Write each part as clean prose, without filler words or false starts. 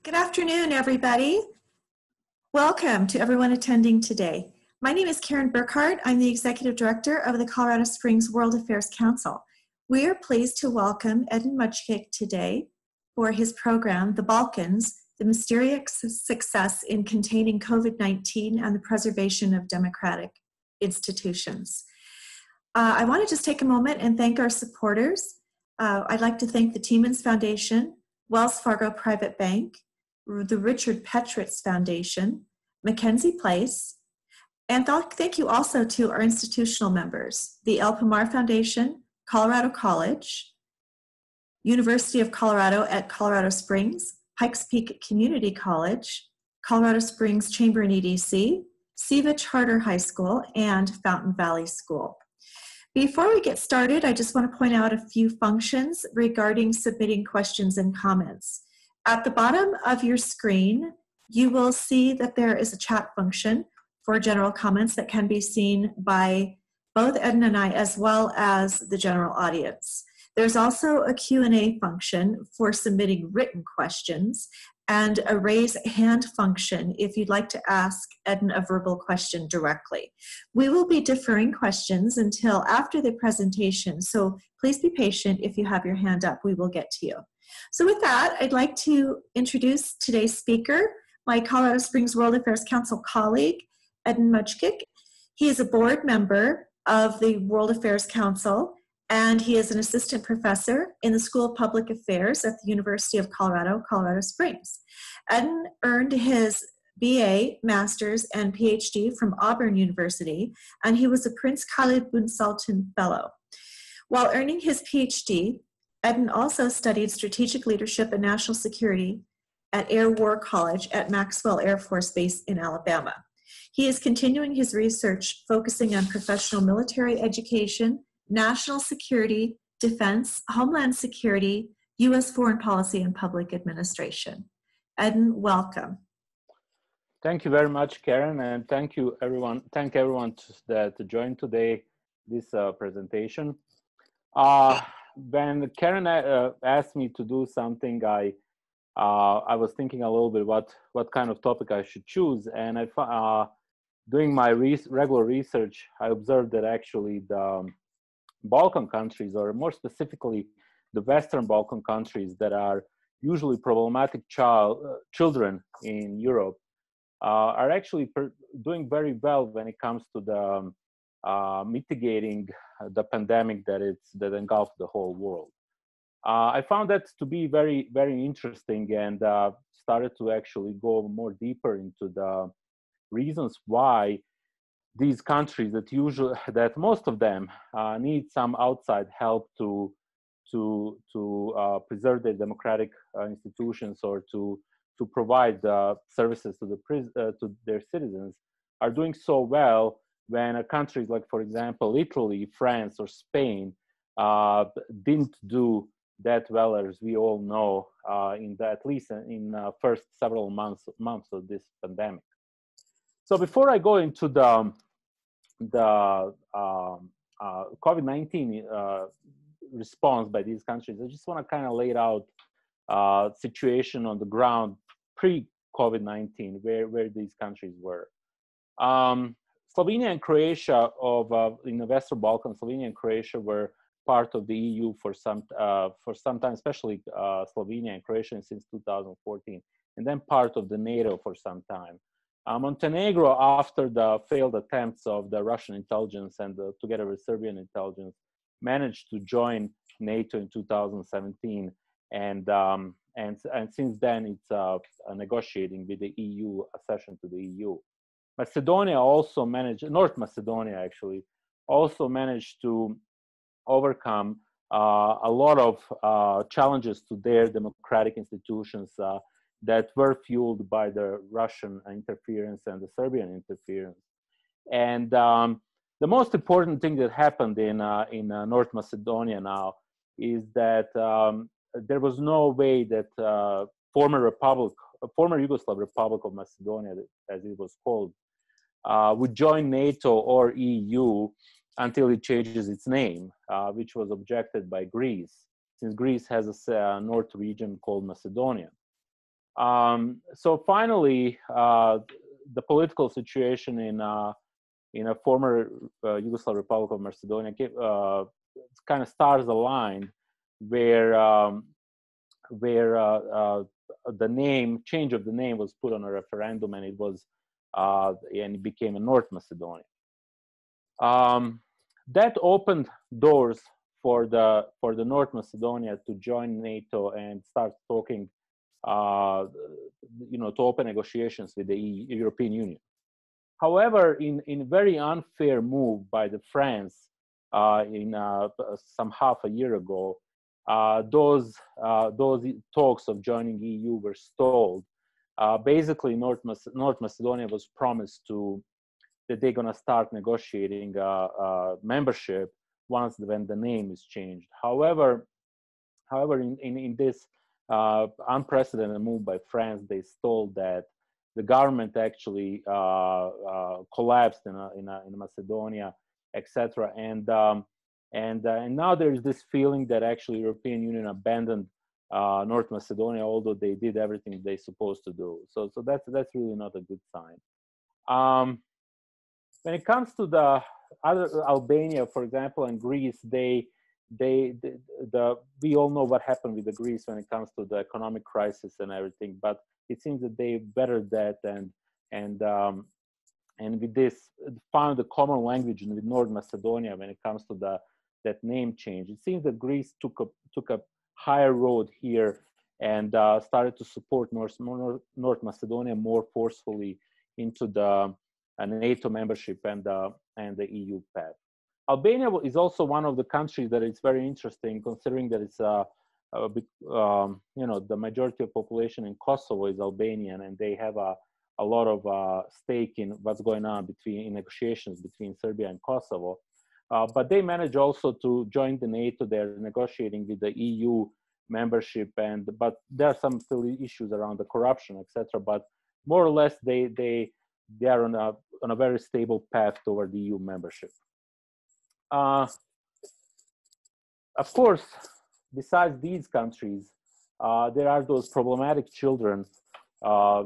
Good afternoon, everybody. Welcome to everyone attending today. My name is Karen Burkhardt. I'm the Executive Director of the Colorado Springs World Affairs Council. We are pleased to welcome Edin Mujkic today for his program, The Balkans, the Mysterious Success in Containing COVID-19 and the Preservation of Democratic Institutions. I want to just take a moment and thank our supporters. I'd like to thank the Tiemens Foundation, Wells Fargo Private Bank, the Richard Petritz Foundation, Mackenzie Place, and thank you also to our institutional members, the El Pomar Foundation, Colorado College, University of Colorado at Colorado Springs, Pikes Peak Community College, Colorado Springs Chamber and EDC, Siva Charter High School, and Fountain Valley School. Before we get started, I just want to point out a few functions regarding submitting questions and comments. At the bottom of your screen, you will see that there is a chat function for general comments that can be seen by both Edin and I, as well as the general audience. There's also a Q&A function for submitting written questions and a raise hand function if you'd like to ask Edin a verbal question directly. We will be deferring questions until after the presentation, so please be patient. If you have your hand up, we will get to you. So with that, I'd like to introduce today's speaker, my Colorado Springs World Affairs Council colleague, Edin Mujkic. He is a board member of the World Affairs Council, and he is an assistant professor in the School of Public Affairs at the University of Colorado, Colorado Springs. Edin earned his BA, Master's, and PhD from Auburn University, and he was a Prince Khalid bin Sultan Fellow. While earning his PhD, Edin also studied strategic leadership and national security at Air War College at Maxwell Air Force Base in Alabama. He is continuing his research focusing on professional military education, national security, defense, homeland security, U.S. foreign policy, and public administration. Edin, welcome. Thank you very much, Karen, and thank everyone that joined today this presentation. When Karen asked me to do something, I was thinking a little bit what kind of topic I should choose, and doing my regular research, I observed that actually the Balkan countries, or more specifically the Western Balkan countries that are usually problematic children in Europe, are actually doing very well when it comes to the mitigating the pandemic that engulfed the whole world. I found that to be very, very interesting, and started to actually go more deeper into the reasons why these countries that most of them need some outside help to preserve their democratic institutions, or to provide services to their citizens, are doing so well when countries like, for example, Italy, France, or Spain didn't do that well, as we all know, at least in the first several months of this pandemic. So before I go into the COVID-19 response by these countries, I just want to kind of lay it out situation on the ground pre-COVID-19, where these countries were. Slovenia and Croatia in the Western Balkans, Slovenia and Croatia were part of the EU for some time, especially Slovenia and Croatia since 2014, and then part of the NATO for some time. Montenegro, after the failed attempts of the Russian intelligence and together with Serbian intelligence, managed to join NATO in 2017, and since then it's negotiating with the EU accession to the EU. Macedonia also managed, North Macedonia actually, also managed to overcome a lot of challenges to their democratic institutions that were fueled by the Russian interference and the Serbian interference. And the most important thing that happened in North Macedonia now is that there was no way that former Yugoslav Republic of Macedonia, as it was called, would join NATO or EU until it changes its name, which was objected by Greece, since Greece has a north region called Macedonia. So finally, the political situation in a former Yugoslav Republic of Macedonia kind of stars aligned, where the change of the name was put on a referendum, and it became a North Macedonia. That opened doors for the North Macedonia to join NATO and start talking, to open negotiations with the European Union. However, in very unfair move by the France some half a year ago, those talks of joining EU were stalled. Basically, North Macedonia was promised that they're going to start negotiating membership when the name is changed. However, in this unprecedented move by France, they stalled that. The government actually collapsed in Macedonia, etc. And now there is this feeling that actually European Union abandoned North Macedonia, although they did everything they're supposed to do. So that's really not a good sign. When it comes to the other Albania, for example, and Greece, we all know what happened with the Greece when it comes to the economic crisis and everything. But it seems that they bettered that and with this found a common language with North Macedonia when it comes to that name change. It seems that Greece took a higher road here and started to support North Macedonia more forcefully into the NATO membership and the EU path. Albania is also one of the countries that is very interesting, considering that it's the majority of population in Kosovo is Albanian, and they have a lot of stake in what's going on in negotiations between Serbia and Kosovo. But they manage also to join the NATO. They're negotiating with the EU membership, but there are some still issues around the corruption, etc. But more or less, they are on a very stable path toward the EU membership. Of course, besides these countries, there are those problematic children,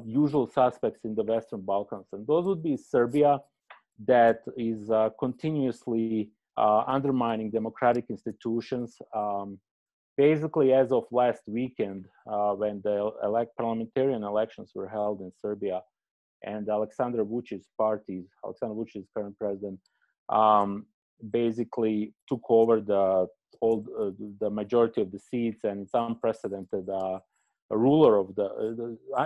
usual suspects in the Western Balkans, and those would be Serbia, that is continuously undermining democratic institutions. Basically, as of last weekend, when the parliamentarian elections were held in Serbia, and Aleksandar Vučić's party, Aleksandar Vučić's current president, basically took over the majority of the seats, and it's unprecedented. A ruler of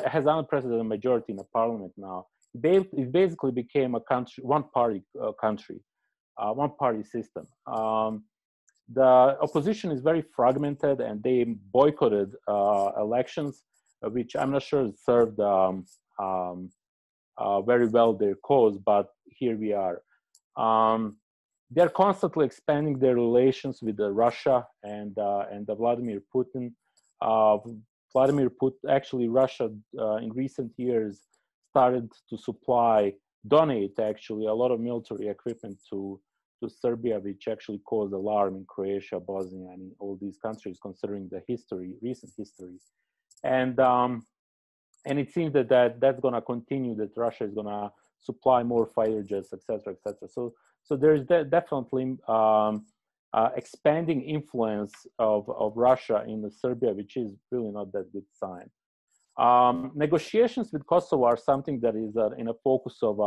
has unprecedented majority in the parliament now. It basically became a country, one-party country, one-party system. The opposition is very fragmented, and they boycotted elections, which I'm not sure served very well their cause, but here we are. They're constantly expanding their relations with Russia and Vladimir Putin. Actually, Russia in recent years started to donate actually a lot of military equipment to Serbia, which actually caused alarm in Croatia, Bosnia, and all these countries, considering the recent history. And it seems that's going to continue, that Russia is going to supply more fighter jets, etc., etc. So there's definitely expanding influence of Russia in Serbia, which is really not that good sign. Negotiations with Kosovo are something that is in a focus of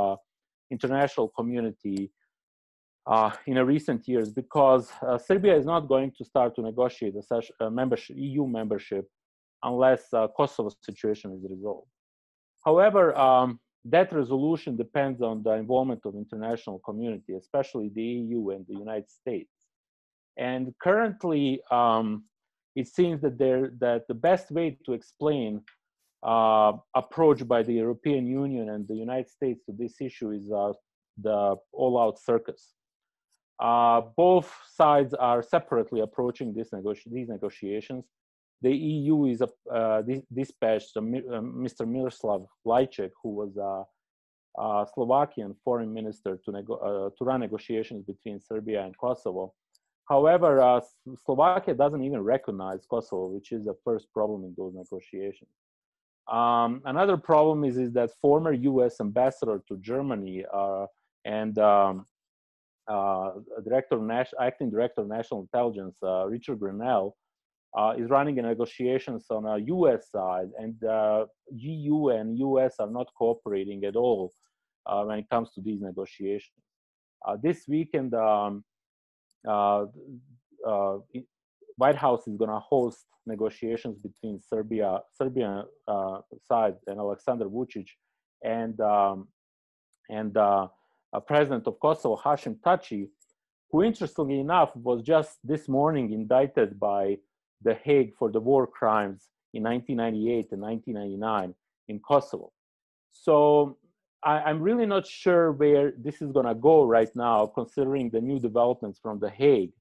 international community in recent years, because Serbia is not going to start to negotiate EU membership unless Kosovo's situation is resolved. However, that resolution depends on the involvement of international community, especially the EU and the United States. And currently, it seems that the best way to explain approach by the European Union and the United States to this issue is the all-out circus. Both sides are separately approaching these negotiations. The EU is dispatched Mr. Miroslav Lajcek, who was a Slovakian foreign minister, to run negotiations between Serbia and Kosovo. However, Slovakia doesn't even recognize Kosovo, which is the first problem in those negotiations. Another problem is that former U.S. ambassador to Germany and acting director of national intelligence, Richard Grenell, is running negotiations on a U.S. side, and EU and U.S. are not cooperating at all when it comes to these negotiations. This weekend, White House is going to host negotiations between Serbian side and Aleksandar Vučić and President of Kosovo, Hashim Thaçi, who, interestingly enough, was just this morning indicted by The Hague for the war crimes in 1998 and 1999 in Kosovo. So I'm really not sure where this is going to go right now, considering the new developments from The Hague.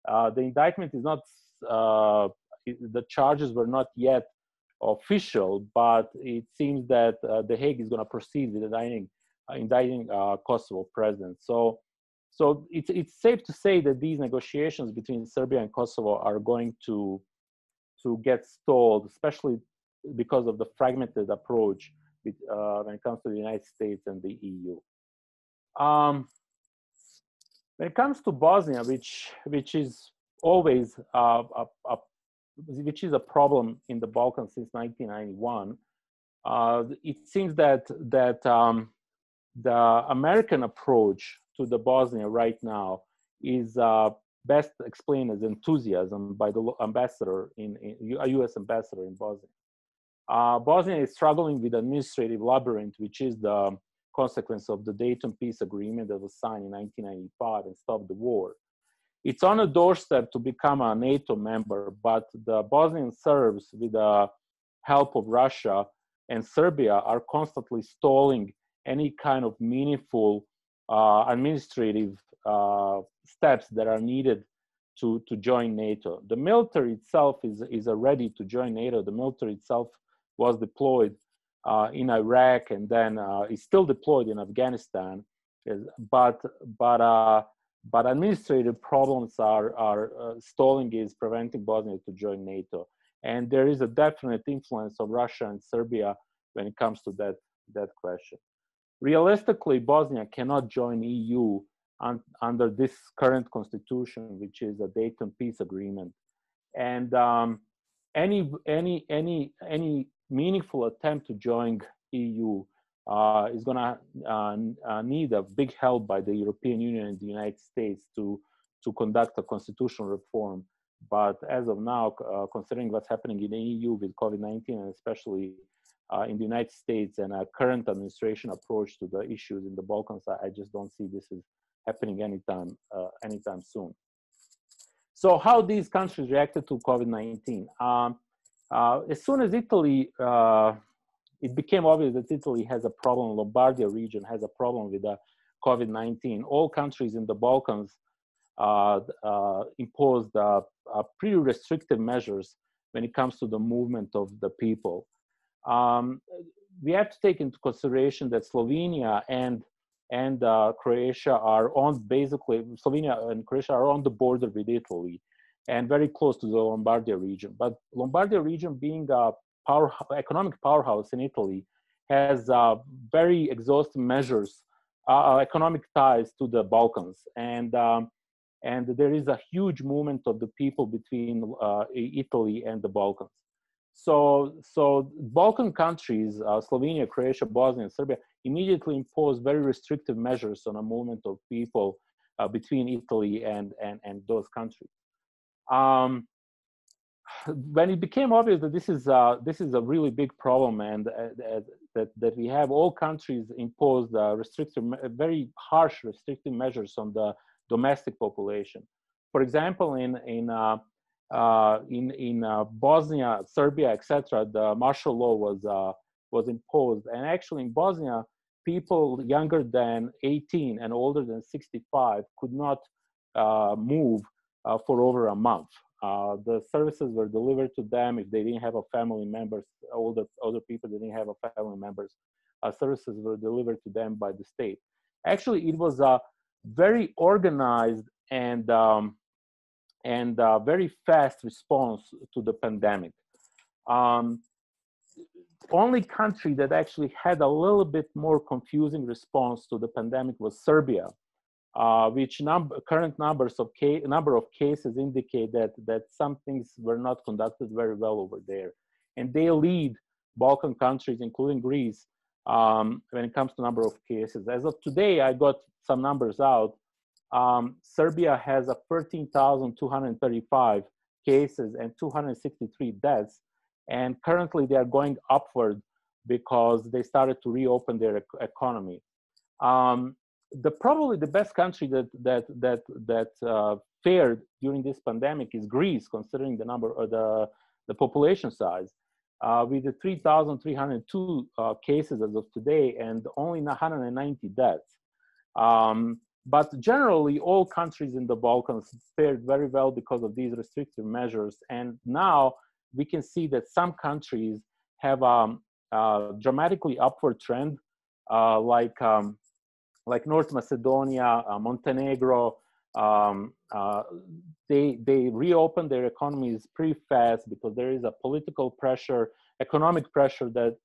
The indictment is not, the charges were not yet official, but it seems that The Hague is going to proceed with indicting Kosovo president. So it's safe to say that these negotiations between Serbia and Kosovo are going to get stalled, especially because of the fragmented approach when it comes to the United States and the EU. When it comes to Bosnia, which is always which is a problem in the Balkans since 1991, it seems that the American approach to the Bosnia right now is best explained as enthusiasm by the ambassador a U.S. ambassador in Bosnia. Bosnia is struggling with administrative labyrinth, which is the consequence of the Dayton Peace Agreement that was signed in 1995 and stopped the war. It's on a doorstep to become a NATO member, but the Bosnian Serbs, with the help of Russia and Serbia, are constantly stalling any kind of meaningful administrative steps that are needed to join NATO. The military itself is ready to join NATO. The military itself was deployed in Iraq and then is still deployed in Afghanistan. But administrative problems are stalling is preventing Bosnia to join NATO. And there is a definite influence of Russia and Serbia when it comes to that question. Realistically, Bosnia cannot join EU under this current constitution, which is a Dayton Peace Agreement. And any meaningful attempt to join EU is going to need a big help by the European Union and the United States to conduct a constitutional reform. But as of now, considering what's happening in the EU with COVID-19, and especially in the United States and a current administration approach to the issues in the Balkans, I just don't see this is happening anytime soon. So how these countries reacted to COVID-19? As soon as Italy, it became obvious that Italy has a problem, Lombardia region has a problem with the COVID-19. All countries in the Balkans imposed pretty restrictive measures when it comes to the movement of the people. We have to take into consideration that Slovenia and Croatia are Slovenia and Croatia are on the border with Italy and very close to the Lombardia region. But Lombardia region, being a economic powerhouse in Italy, has very exhaustive measures, economic ties to the Balkans. And there is a huge movement of the people between Italy and the Balkans. So Balkan countries, Slovenia, Croatia, Bosnia, and Serbia, immediately imposed very restrictive measures on a movement of people between Italy and those countries. When it became obvious that this is a really big problem, and that we have all countries imposed very harsh restrictive measures on the domestic population. For example, in Bosnia, Serbia, etc., the martial law was imposed, and actually in Bosnia, people younger than 18 and older than 65 could not move for over a month. The services were delivered to them if they didn't have a family members, older people didn't have a family members. Services were delivered to them by the state. Actually, it was a very organized and very fast response to the pandemic. only country that actually had a little bit more confusing response to the pandemic was Serbia, which current number of cases indicate that some things were not conducted very well over there, and they lead Balkan countries, including Greece, when it comes to number of cases. As of today, I got some numbers out. Serbia has 13,235 cases and 263 deaths, and currently they are going upward because they started to reopen their economy. Probably the best country that fared during this pandemic is Greece, considering the number or the population size, with the 3,302 cases as of today and only 190 deaths. But generally, all countries in the Balkans fared very well because of these restrictive measures. And now we can see that some countries have a dramatically upward trend, like North Macedonia, Montenegro. They reopened their economies pretty fast because there is a political pressure, economic pressure that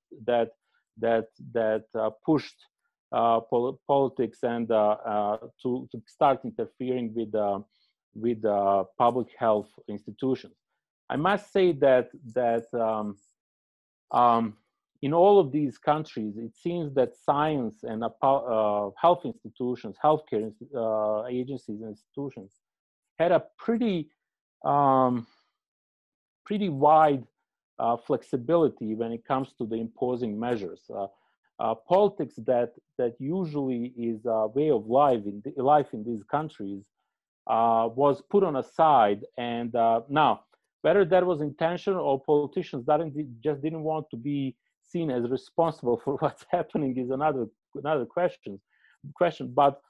pushed politics and to start interfering with public health institutions. I must say that in all of these countries, it seems that science and health institutions, healthcare agencies and institutions had a pretty wide flexibility when it comes to the imposing measures. Politics that usually is a way of life in these countries was put on a side, and now whether that was intentional or politicians just didn't want to be seen as responsible for what's happening is another question. But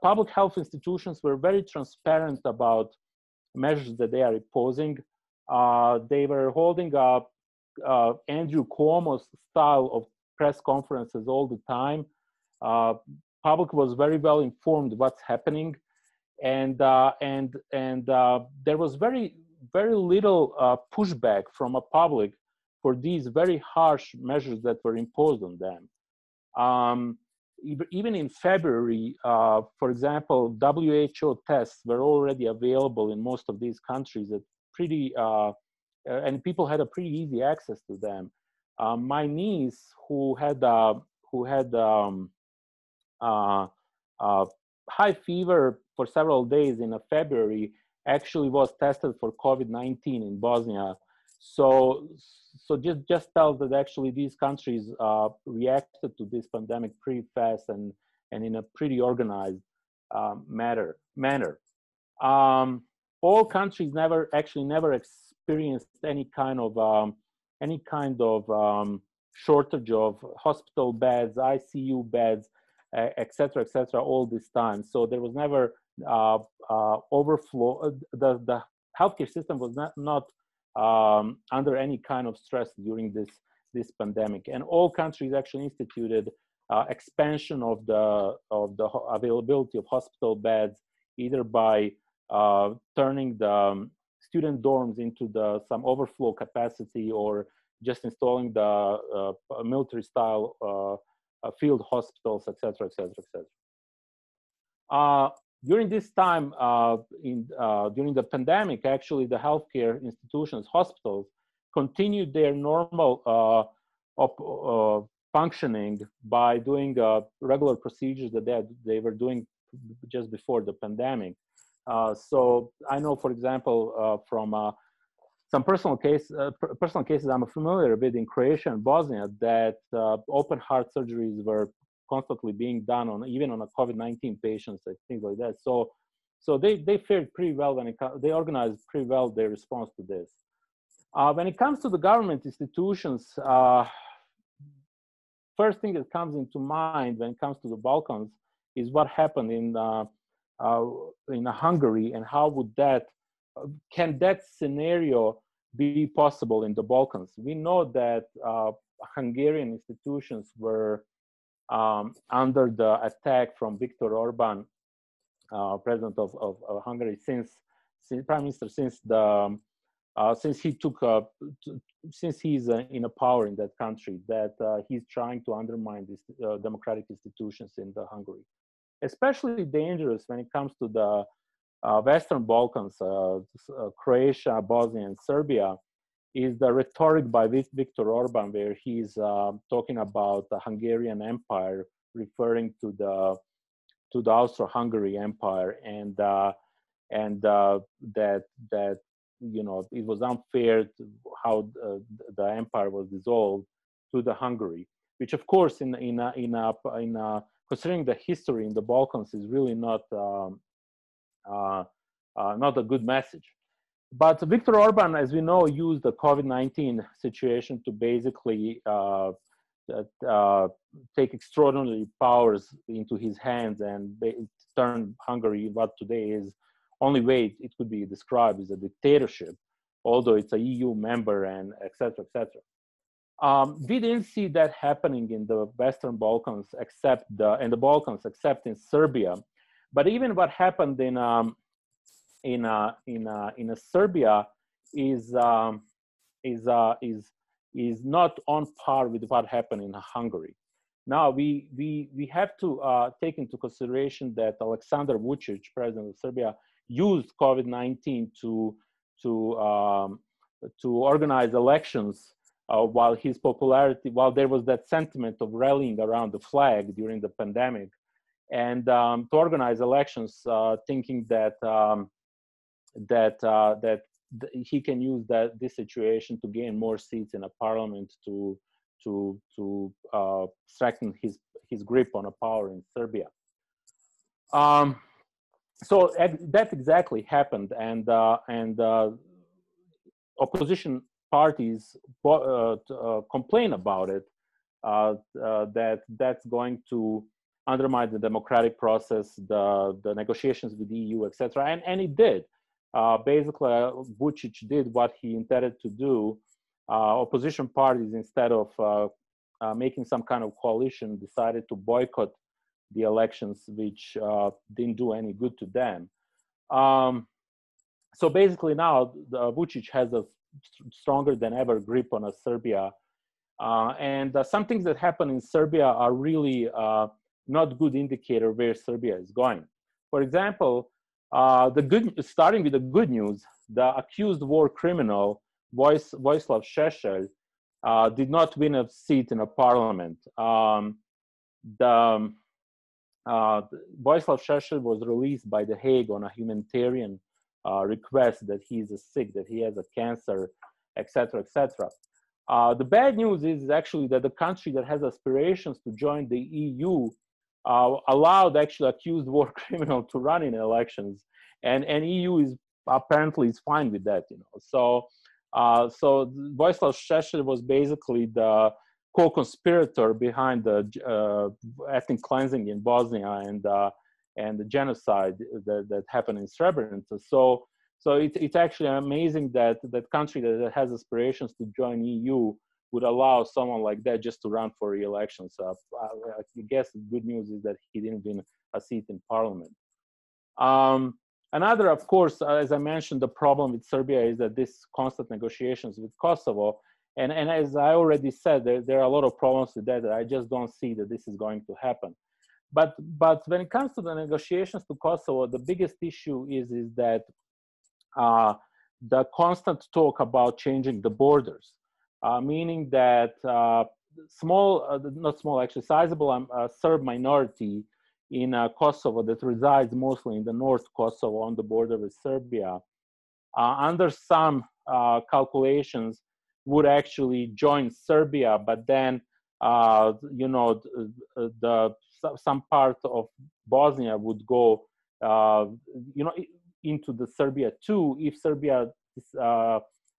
public health institutions were very transparent about measures that they are imposing. They were holding up Andrew Cuomo's style of press conferences all the time. Public was very well informed what's happening, and there was very little pushback from a public for these very harsh measures that were imposed on them. Even in February, for example, WHO tests were already available in most of these countries at and people had a pretty easy access to them. My niece, who had high fever for several days in February, actually was tested for COVID-19 in Bosnia. So just tells that actually these countries reacted to this pandemic pretty fast and in a pretty organized manner. All countries never experienced any kind of shortage of hospital beds, ICU beds, etc., all this time. So there was never overflow. The healthcare system was not under any kind of stress during this pandemic, and all countries actually instituted expansion of the availability of hospital beds, either by turning the student dorms into some overflow capacity, or just installing the military-style field hospitals, etc. During this time, during the pandemic, actually, the healthcare institutions, hospitals, continued their normal functioning by doing regular procedures that they were doing just before the pandemic. So I know, for example, from some personal cases I'm familiar with in Croatia and Bosnia, that open heart surgeries were constantly being done even on a COVID-19 patients and things like that. So they fared pretty well they organized pretty well their response to this. When it comes to the government institutions, first thing that comes into mind when it comes to the Balkans is what happened in Hungary, and how would can that scenario be possible in the Balkans? We know that Hungarian institutions were under the attack from Viktor Orban, president of Hungary, since prime minister, since the since he took since he's in a power in that country, that he's trying to undermine these democratic institutions in the Hungary. Especially dangerous when it comes to the Western Balkans, Croatia, Bosnia, and Serbia, is the rhetoric by Viktor Orban, where he's talking about the Hungarian Empire, referring to the Austro-Hungary Empire, and that you know, it was unfair how the empire was dissolved to the Hungary, which of course in considering the history in the Balkans is really not a good message. But Viktor Orban, as we know, used the COVID-19 situation to basically take extraordinary powers into his hands and turn Hungary what today is only way it could be described as a dictatorship, although it's a EU member and etc. etc. We didn't see that happening in the Western Balkans except in Serbia. But even what happened in Serbia is not on par with what happened in Hungary. Now we have to take into consideration that Aleksandar Vučić, president of Serbia, used COVID-19 to organize elections while there was that sentiment of rallying around the flag during the pandemic, and to organize elections, thinking that he can use this situation to gain more seats in a parliament to strengthen his grip on a power in Serbia. So that exactly happened, and opposition parties complain about it, that's going to undermine the democratic process, the negotiations with the EU, etc. And it did. Basically, Vučić did what he intended to do. Opposition parties, instead of making some kind of coalition, decided to boycott the elections, which didn't do any good to them. So basically now Vučić has a stronger than ever grip on Serbia. And some things that happen in Serbia are really not good indicator where Serbia is going. For example, starting with the good news, the accused war criminal Vojislav Šešelj did not win a seat in a parliament. Vojislav Šešelj was released by The Hague on a humanitarian request that he is sick, that he has a cancer, etc., etc. The bad news is actually that the country that has aspirations to join the EU allowed actually accused war criminal to run in elections, and EU is apparently fine with that, you know. So Vojislav Šešelj was basically the co-conspirator behind the ethnic cleansing in Bosnia and the genocide that happened in Srebrenica. So it's actually amazing that that country that has aspirations to join EU would allow someone like that just to run for re-election. So I guess the good news is that he didn't win a seat in parliament. Another, of course, as I mentioned, the problem with Serbia is that this constant negotiations with Kosovo, and as I already said, there are a lot of problems with that. I just don't see that this is going to happen. But when it comes to the negotiations to Kosovo, the biggest issue is that the constant talk about changing the borders, meaning that sizable Serb minority in Kosovo that resides mostly in the North Kosovo on the border with Serbia, under some calculations would actually join Serbia, but then you know, some part of Bosnia would go you know, into the Serbia too, if Serbia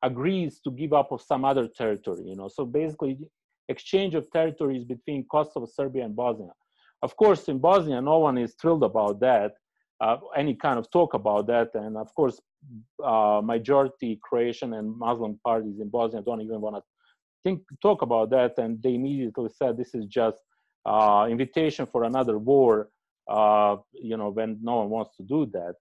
agrees to give up of some other territory, you know. So basically exchange of territories between Kosovo, Serbia, and Bosnia. Of course, in Bosnia, no one is thrilled about that, any kind of talk about that. And of course, majority Croatian and Muslim parties in Bosnia don't even want to talk about that. And they immediately said this is just invitation for another war, you know, when no one wants to do that.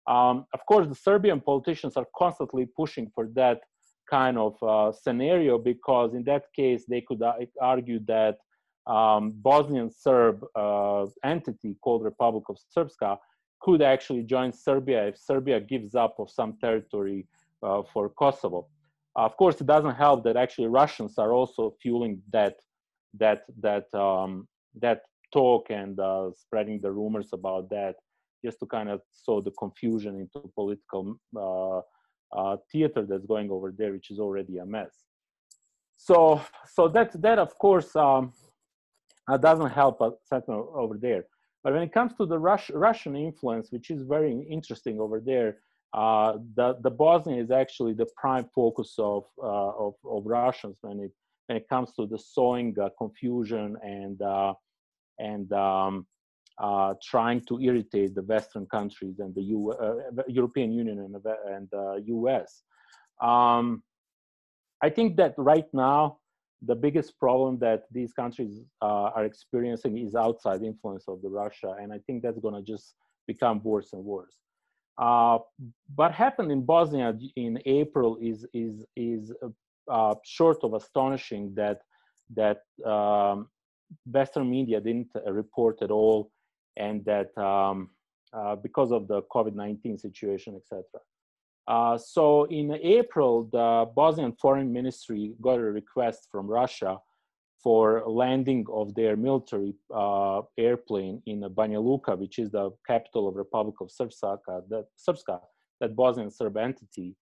Of course, the Serbian politicians are constantly pushing for that kind of scenario, because in that case, they could argue that Bosnian Serb entity called Republic of Srpska could actually join Serbia if Serbia gives up of some territory for Kosovo. Of course, it doesn't help that actually Russians are also fueling that talk and spreading the rumors about that, just to kind of sow the confusion into political theater that's going over there, which is already a mess. So that of course doesn't help us over there. But when it comes to the Russian influence, which is very interesting over there, the Bosnia is actually the prime focus of Russians when it comes to the sowing confusion and trying to irritate the Western countries and the European Union and the US. I think that right now, the biggest problem that these countries are experiencing is outside influence of the Russia, and I think that's going to just become worse and worse. What happened in Bosnia in April is short of astonishing that Western media didn't report at all, and that because of the COVID-19 situation, etc. So in April, the Bosnian Foreign Ministry got a request from Russia for landing of their military airplane in Banja Luka, which is the capital of Republic of Srpska, that Bosnian Serb entity,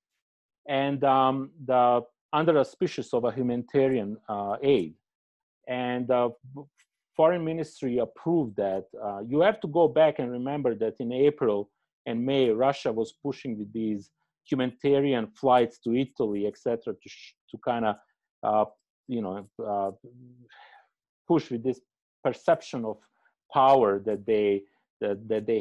and under auspices of a humanitarian aid. And Foreign Ministry approved that. You have to go back and remember that in April and May, Russia was pushing with these humanitarian flights to Italy, etc., to kind of, push with this perception of power that they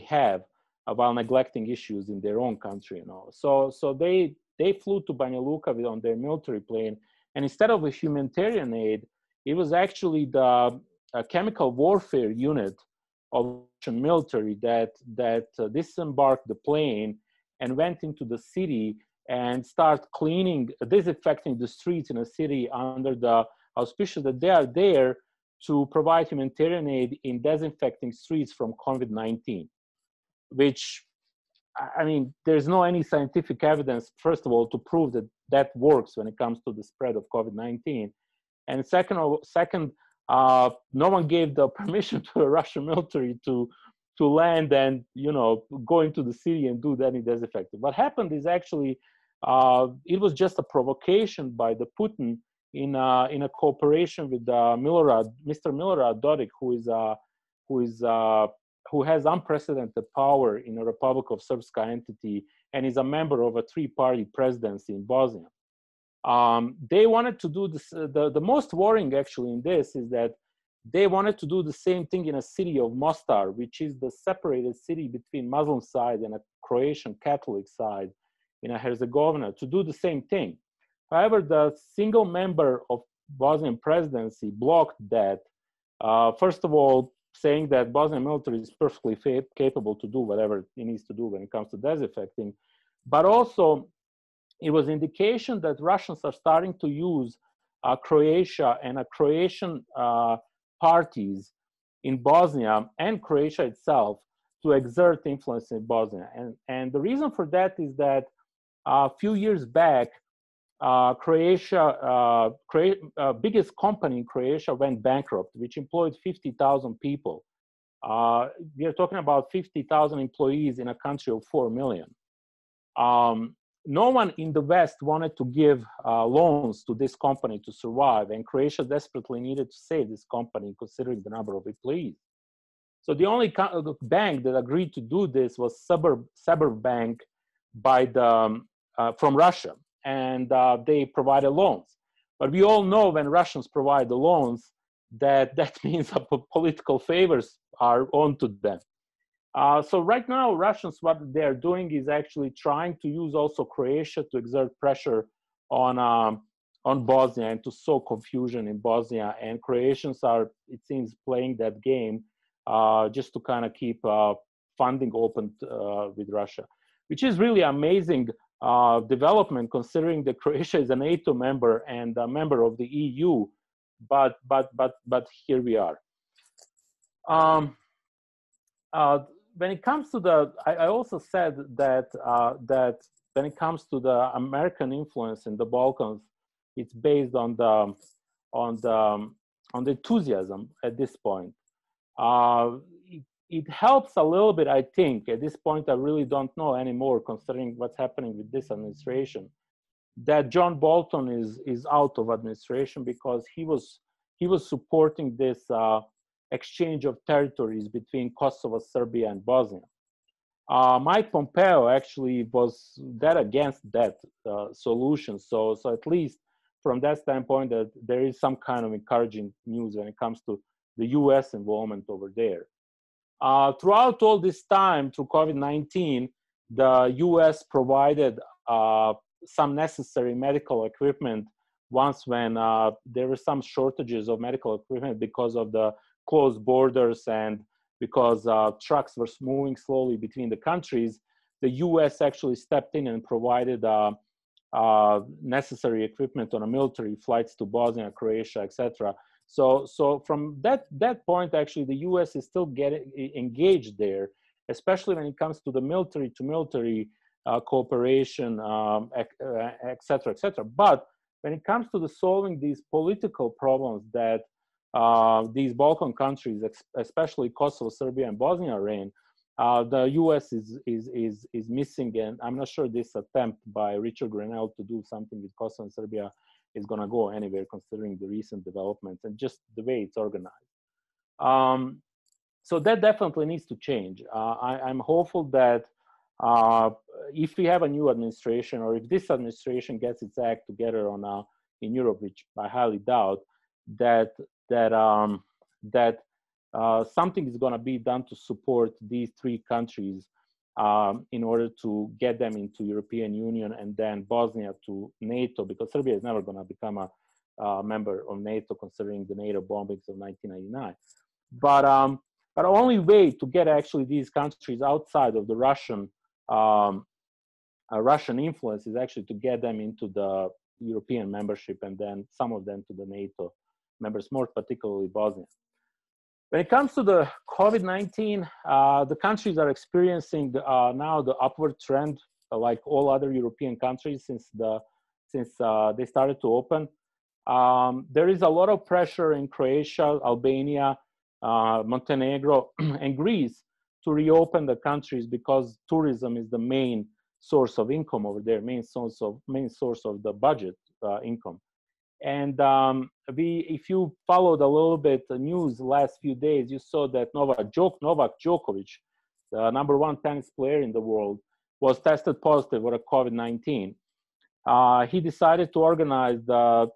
have while neglecting issues in their own country. So they flew to Banja Luka on their military plane, and instead of a humanitarian aid, it was actually the chemical warfare unit of Russian military that disembarked the plane and went into the city and start disinfecting the streets in a city under the auspices that they are there to provide humanitarian aid in disinfecting streets from COVID-19, which, I mean, there's no any scientific evidence, first of all, to prove that works when it comes to the spread of COVID-19. And second, no one gave the permission to the Russian military to land and go into the city and do that in disinfecting. What happened is actually it was just a provocation by the Putin in a cooperation with Mr. Milorad Dodik, who has unprecedented power in a Republic of Srpska entity and is a member of a three-party presidency in Bosnia. They wanted to do this. The most worrying actually in this is that they wanted to do the same thing in a city of Mostar, which is the separated city between Muslim side and a Croatian Catholic side in Herzegovina, to do the same thing. However, the single member of Bosnian presidency blocked that, first of all, saying that Bosnian military is perfectly capable to do whatever it needs to do when it comes to disinfecting, but also it was indication that Russians are starting to use Croatia and Croatian parties in Bosnia and Croatia itself to exert influence in Bosnia. And the reason for that is that a few years back, biggest company in Croatia went bankrupt, which employed 50,000 people. We are talking about 50,000 employees in a country of 4 million. No one in the West wanted to give loans to this company to survive, and Croatia desperately needed to save this company considering the number of employees. So the only bank that agreed to do this was Suburb Bank from Russia, and they provided loans. But we all know when Russians provide the loans, that means that political favors are on to them. So right now, Russians, what they're doing is actually trying to use also Croatia to exert pressure on Bosnia and to sow confusion in Bosnia. And Croatians are, it seems, playing that game just to kind of keep funding open with Russia. which is really amazing development considering that Croatia is a NATO member and a member of the EU, but here we are. When it comes to the, I also said that that when it comes to the American influence in the Balkans, it's based on the enthusiasm at this point. It helps a little bit, I think. At this point, I really don't know anymore, considering what's happening with this administration, that John Bolton is out of administration, because he was supporting this exchange of territories between Kosovo, Serbia, and Bosnia. Mike Pompeo actually was that against that solution. So at least from that standpoint, that there is some kind of encouraging news when it comes to the U.S. involvement over there. Throughout all this time, through COVID-19, the U.S. provided some necessary medical equipment once when there were some shortages of medical equipment because of the closed borders and because trucks were moving slowly between the countries. The U.S. actually stepped in and provided necessary equipment on military flights to Bosnia, Croatia, etc. So from that point, actually, the U.S. is still getting engaged there, especially when it comes to the military-to-military cooperation, etc., etc. But when it comes to the solving these political problems that these Balkan countries, especially Kosovo, Serbia, and Bosnia, are in, the U.S. is missing, and I'm not sure this attempt by Richard Grenell to do something with Kosovo and Serbia is going to go anywhere, considering the recent developments and just the way it's organized. So that definitely needs to change. I'm hopeful that if we have a new administration, or if this administration gets its act together on in Europe, which I highly doubt, that something is going to be done to support these three countries in order to get them into European Union, and then Bosnia to NATO, because Serbia is never going to become a member of NATO, considering the NATO bombings of 1999. But the only way to get actually these countries outside of the Russian influence is actually to get them into the European membership, and then some of them to the NATO members, more particularly Bosnia. When it comes to the COVID-19, the countries are experiencing now the upward trend, like all other European countries since they started to open. There is a lot of pressure in Croatia, Albania, Montenegro, and Greece to reopen the countries, because tourism is the main source of income over there, main source of the budget income. And if you followed a little bit the news the last few days, you saw that Novak Djokovic, the #1 tennis player in the world, was tested positive for COVID-19. He decided to organize a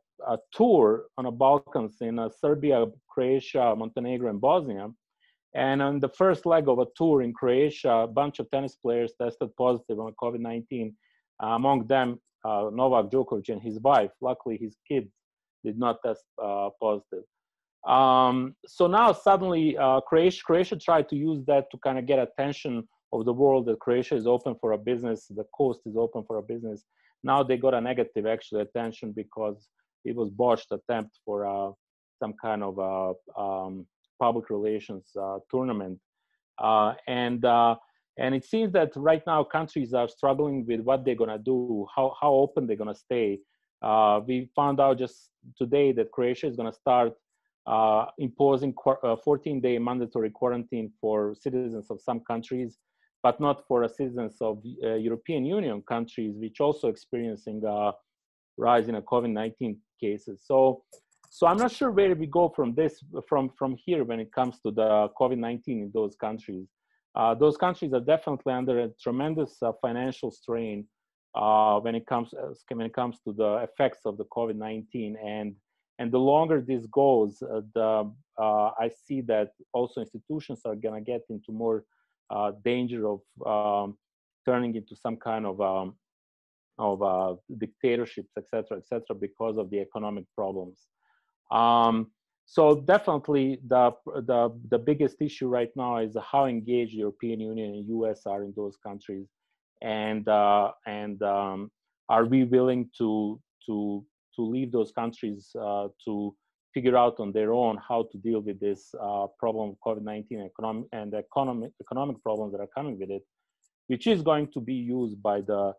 tour on the Balkans in Serbia, Croatia, Montenegro, and Bosnia. And on the first leg of a tour in Croatia, a bunch of tennis players tested positive on COVID-19. Among them, Novak Djokovic and his wife. Luckily, his kids did not test positive. So now suddenly Croatia tried to use that to kind of get attention of the world, that Croatia is open for a business, the coast is open for a business. Now they got a negative actually attention, because it was botched attempt for some kind of public relations tournament. And it seems that right now countries are struggling with what they're going to do, how open they're going to stay. We found out just today that Croatia is going to start imposing 14-day mandatory quarantine for citizens of some countries, but not for citizens of European Union countries, which also experiencing a rise in COVID-19 cases. So I'm not sure where we go from here when it comes to the COVID-19 in those countries. Those countries are definitely under a tremendous financial strain when it comes to the effects of the COVID-19, and the longer this goes, I see that also institutions are going to get into more danger of turning into some kind of dictatorships, etc., because of the economic problems. So definitely the biggest issue right now is how engaged the European Union and US are in those countries. are we willing to leave those countries to figure out on their own how to deal with this problem of COVID-19 and economic problems that are coming with it, which is going to be used by the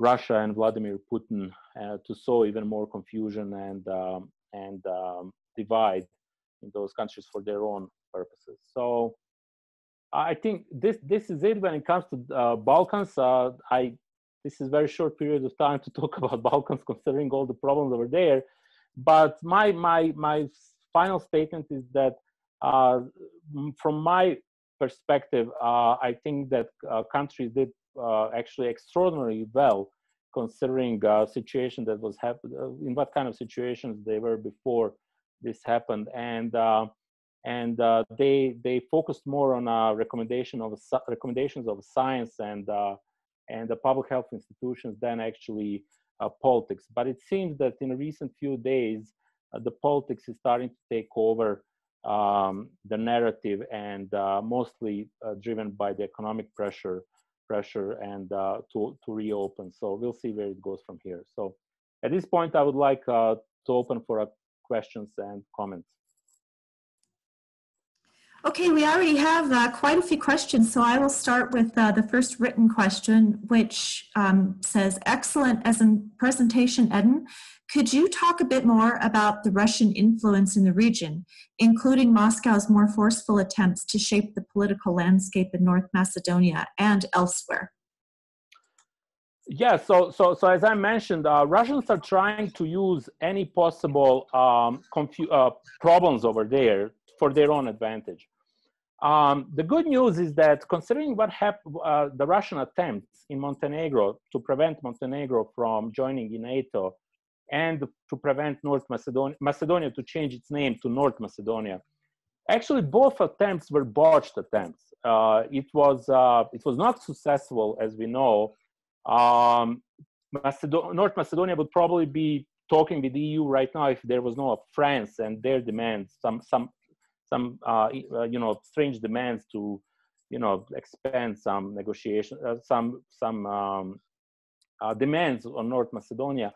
Russia and Vladimir Putin to sow even more confusion and divide in those countries for their own purposes. So I think this is it when it comes to Balkans. This is a very short period of time to talk about Balkans, considering all the problems over there. But my final statement is that from my perspective, I think that countries did actually extraordinarily well, considering situation that was happening, in what kind of situations they were before this happened, and they focused more on recommendations of science and the public health institutions than actually politics. But it seems that in the recent few days, the politics is starting to take over the narrative, and mostly driven by the economic pressure and to reopen. So we'll see where it goes from here. So at this point, I would like to open for questions and comments. Okay, we already have quite a few questions, so I will start with the first written question, which says, excellent as in presentation, Edin. Could you talk a bit more about the Russian influence in the region, including Moscow's more forceful attempts to shape the political landscape in North Macedonia and elsewhere? Yeah, so as I mentioned, Russians are trying to use any possible problems over there for their own advantage. The good news is that, considering what happened, the Russian attempts in Montenegro to prevent Montenegro from joining in NATO, and to prevent North Macedonia to change its name to North Macedonia, actually both attempts were botched attempts. It was not successful, as we know. North Macedonia would probably be talking with the EU right now if there was no France and their demands, some strange demands to expand some negotiation, demands on North Macedonia.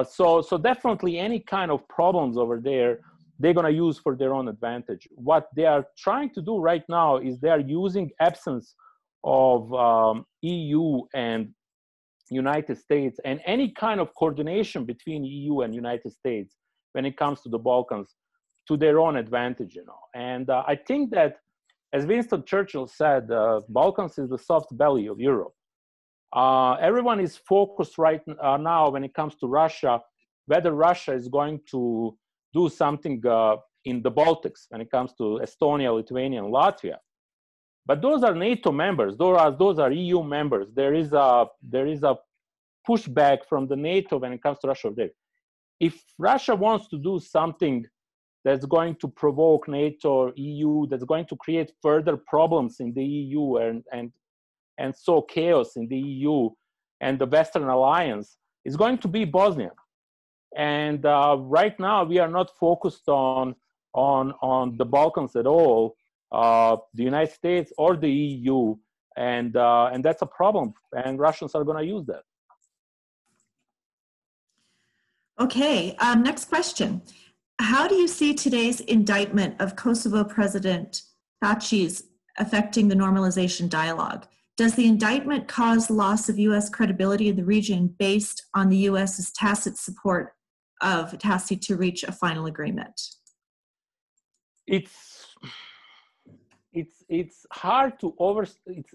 So definitely any kind of problems over there, they're going to use for their own advantage. What they are trying to do right now is they are using absence of EU and United States and any kind of coordination between EU and United States when it comes to the Balkans to their own advantage, And I think that, as Winston Churchill said, Balkans is the soft belly of Europe. Everyone is focused right now when it comes to Russia, whether Russia is going to do something in the Baltics when it comes to Estonia, Lithuania, and Latvia. But those are NATO members. Those are EU members. There is a pushback from the NATO when it comes to Russia over there. If Russia wants to do something that's going to provoke NATO or EU, that's going to create further problems in the EU and sow chaos in the EU and the Western Alliance, is going to be Bosnia. And right now, we are not focused on the Balkans at all, the United States or the EU, and that's a problem. And Russians are going to use that. Okay, next question. How do you see today's indictment of Kosovo President Thaçi affecting the normalization dialogue? Does the indictment cause loss of U.S. credibility in the region based on the U.S.'s tacit support of Thaçi to reach a final agreement? It's hard to overstate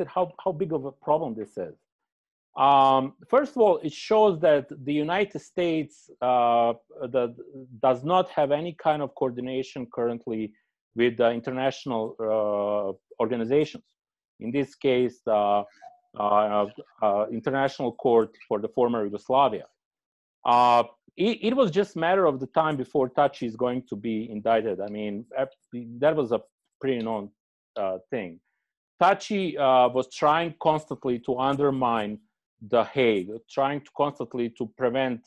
how big of a problem this is. First of all, it shows that the United States does not have any kind of coordination currently with the international organizations. In this case, the International Court for the former Yugoslavia. It was just a matter of the time before Thaçi is going to be indicted. I mean, that was a pretty known thing. Thaçi was trying constantly to undermine The Hague, trying to constantly to prevent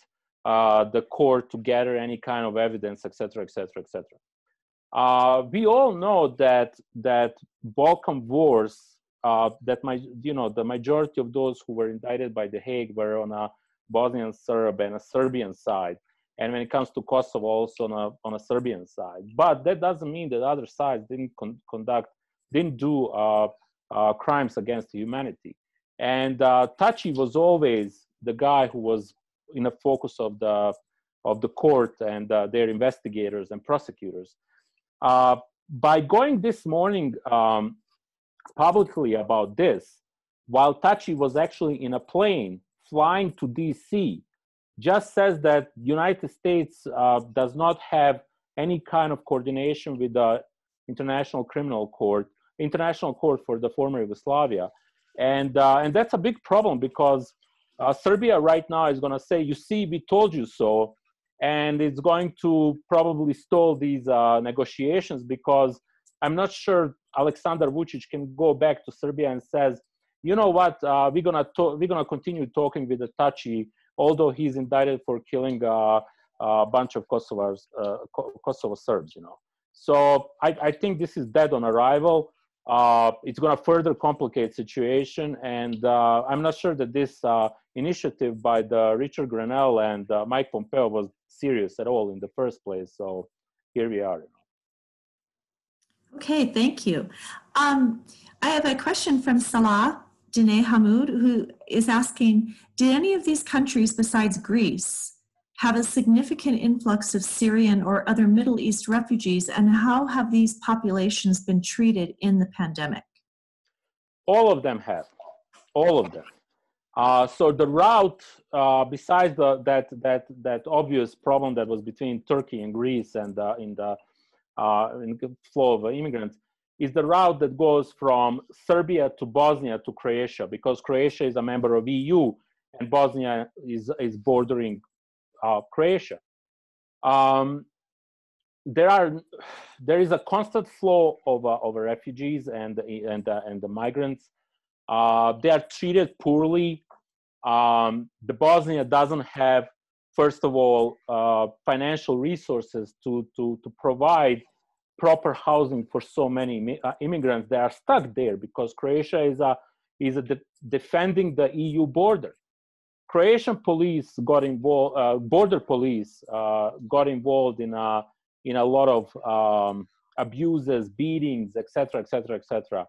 the court to gather any kind of evidence, etc., etc., etc. We all know that Balkan wars the majority of those who were indicted by The Hague were on a Bosnian Serb and a Serbian side, and when it comes to Kosovo, also on a Serbian side. But that doesn't mean that other sides didn't do crimes against humanity. And Taci was always the guy who was in the focus of the court and their investigators and prosecutors. By going this morning publicly about this, while Taci was actually in a plane flying to DC, just says that United States does not have any kind of coordination with the International Court for the former Yugoslavia. And that's a big problem, because Serbia right now is going to say, you see, we told you so. And it's going to probably stall these negotiations, because I'm not sure Aleksandar Vučić can go back to Serbia and says, you know what, we're gonna continue talking with the Taci, although he's indicted for killing a bunch of Kosovo Serbs, you know. So I think this is dead on arrival. It's going to further complicate situation, and I'm not sure that this initiative by the Richard Grenell and Mike Pompeo was serious at all in the first place. So here we are. Okay, thank you. I have a question from Salah Dineh Hamoud, who is asking, did any of these countries besides Greece have a significant influx of Syrian or other Middle East refugees, and how have these populations been treated in the pandemic? All of them have, all of them. So the route, besides that obvious problem that was between Turkey and Greece and in the flow of immigrants, is the route that goes from Serbia to Bosnia to Croatia, because Croatia is a member of EU and Bosnia is bordering Croatia. There is a constant flow of refugees and the migrants. They are treated poorly. The Bosnia doesn't have, first of all, financial resources to provide proper housing for so many immigrants that are stuck there, because Croatia is defending the EU border. Croatian police got involved, border police got involved in a lot of abuses, beatings, etc., etc., etc.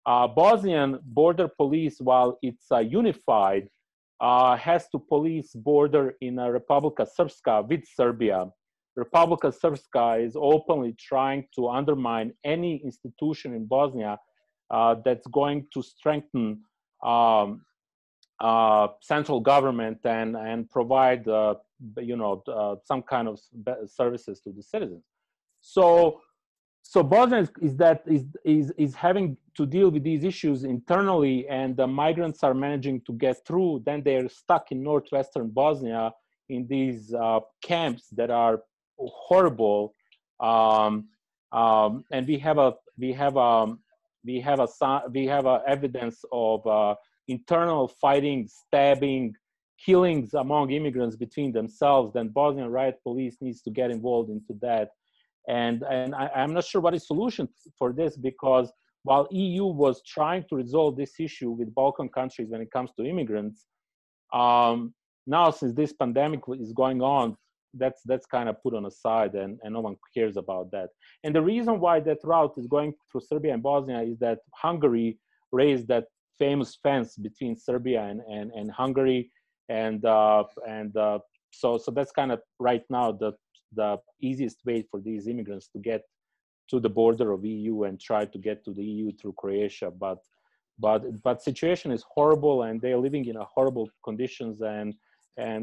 Bosnian border police, while it's unified, has to police border in Republika Srpska with Serbia. Republika Srpska is openly trying to undermine any institution in Bosnia that's going to strengthen central government and provide some kind of services to the citizens. So Bosnia is having to deal with these issues internally, and the migrants are managing to get through. Then they're stuck in northwestern Bosnia in these camps that are horrible, and we have evidence of internal fighting, stabbing, killings among immigrants between themselves. Then Bosnian riot police needs to get involved into that. And I'm not sure what is the solution for this, because while EU was trying to resolve this issue with Balkan countries when it comes to immigrants, now since this pandemic is going on, that's kind of put on the side, and no one cares about that. And the reason why that route is going through Serbia and Bosnia is that Hungary raised that famous fence between Serbia and Hungary, and so that's kind of right now the easiest way for these immigrants to get to the border of EU and try to get to the EU through Croatia. But situation is horrible, and they're living in horrible conditions, and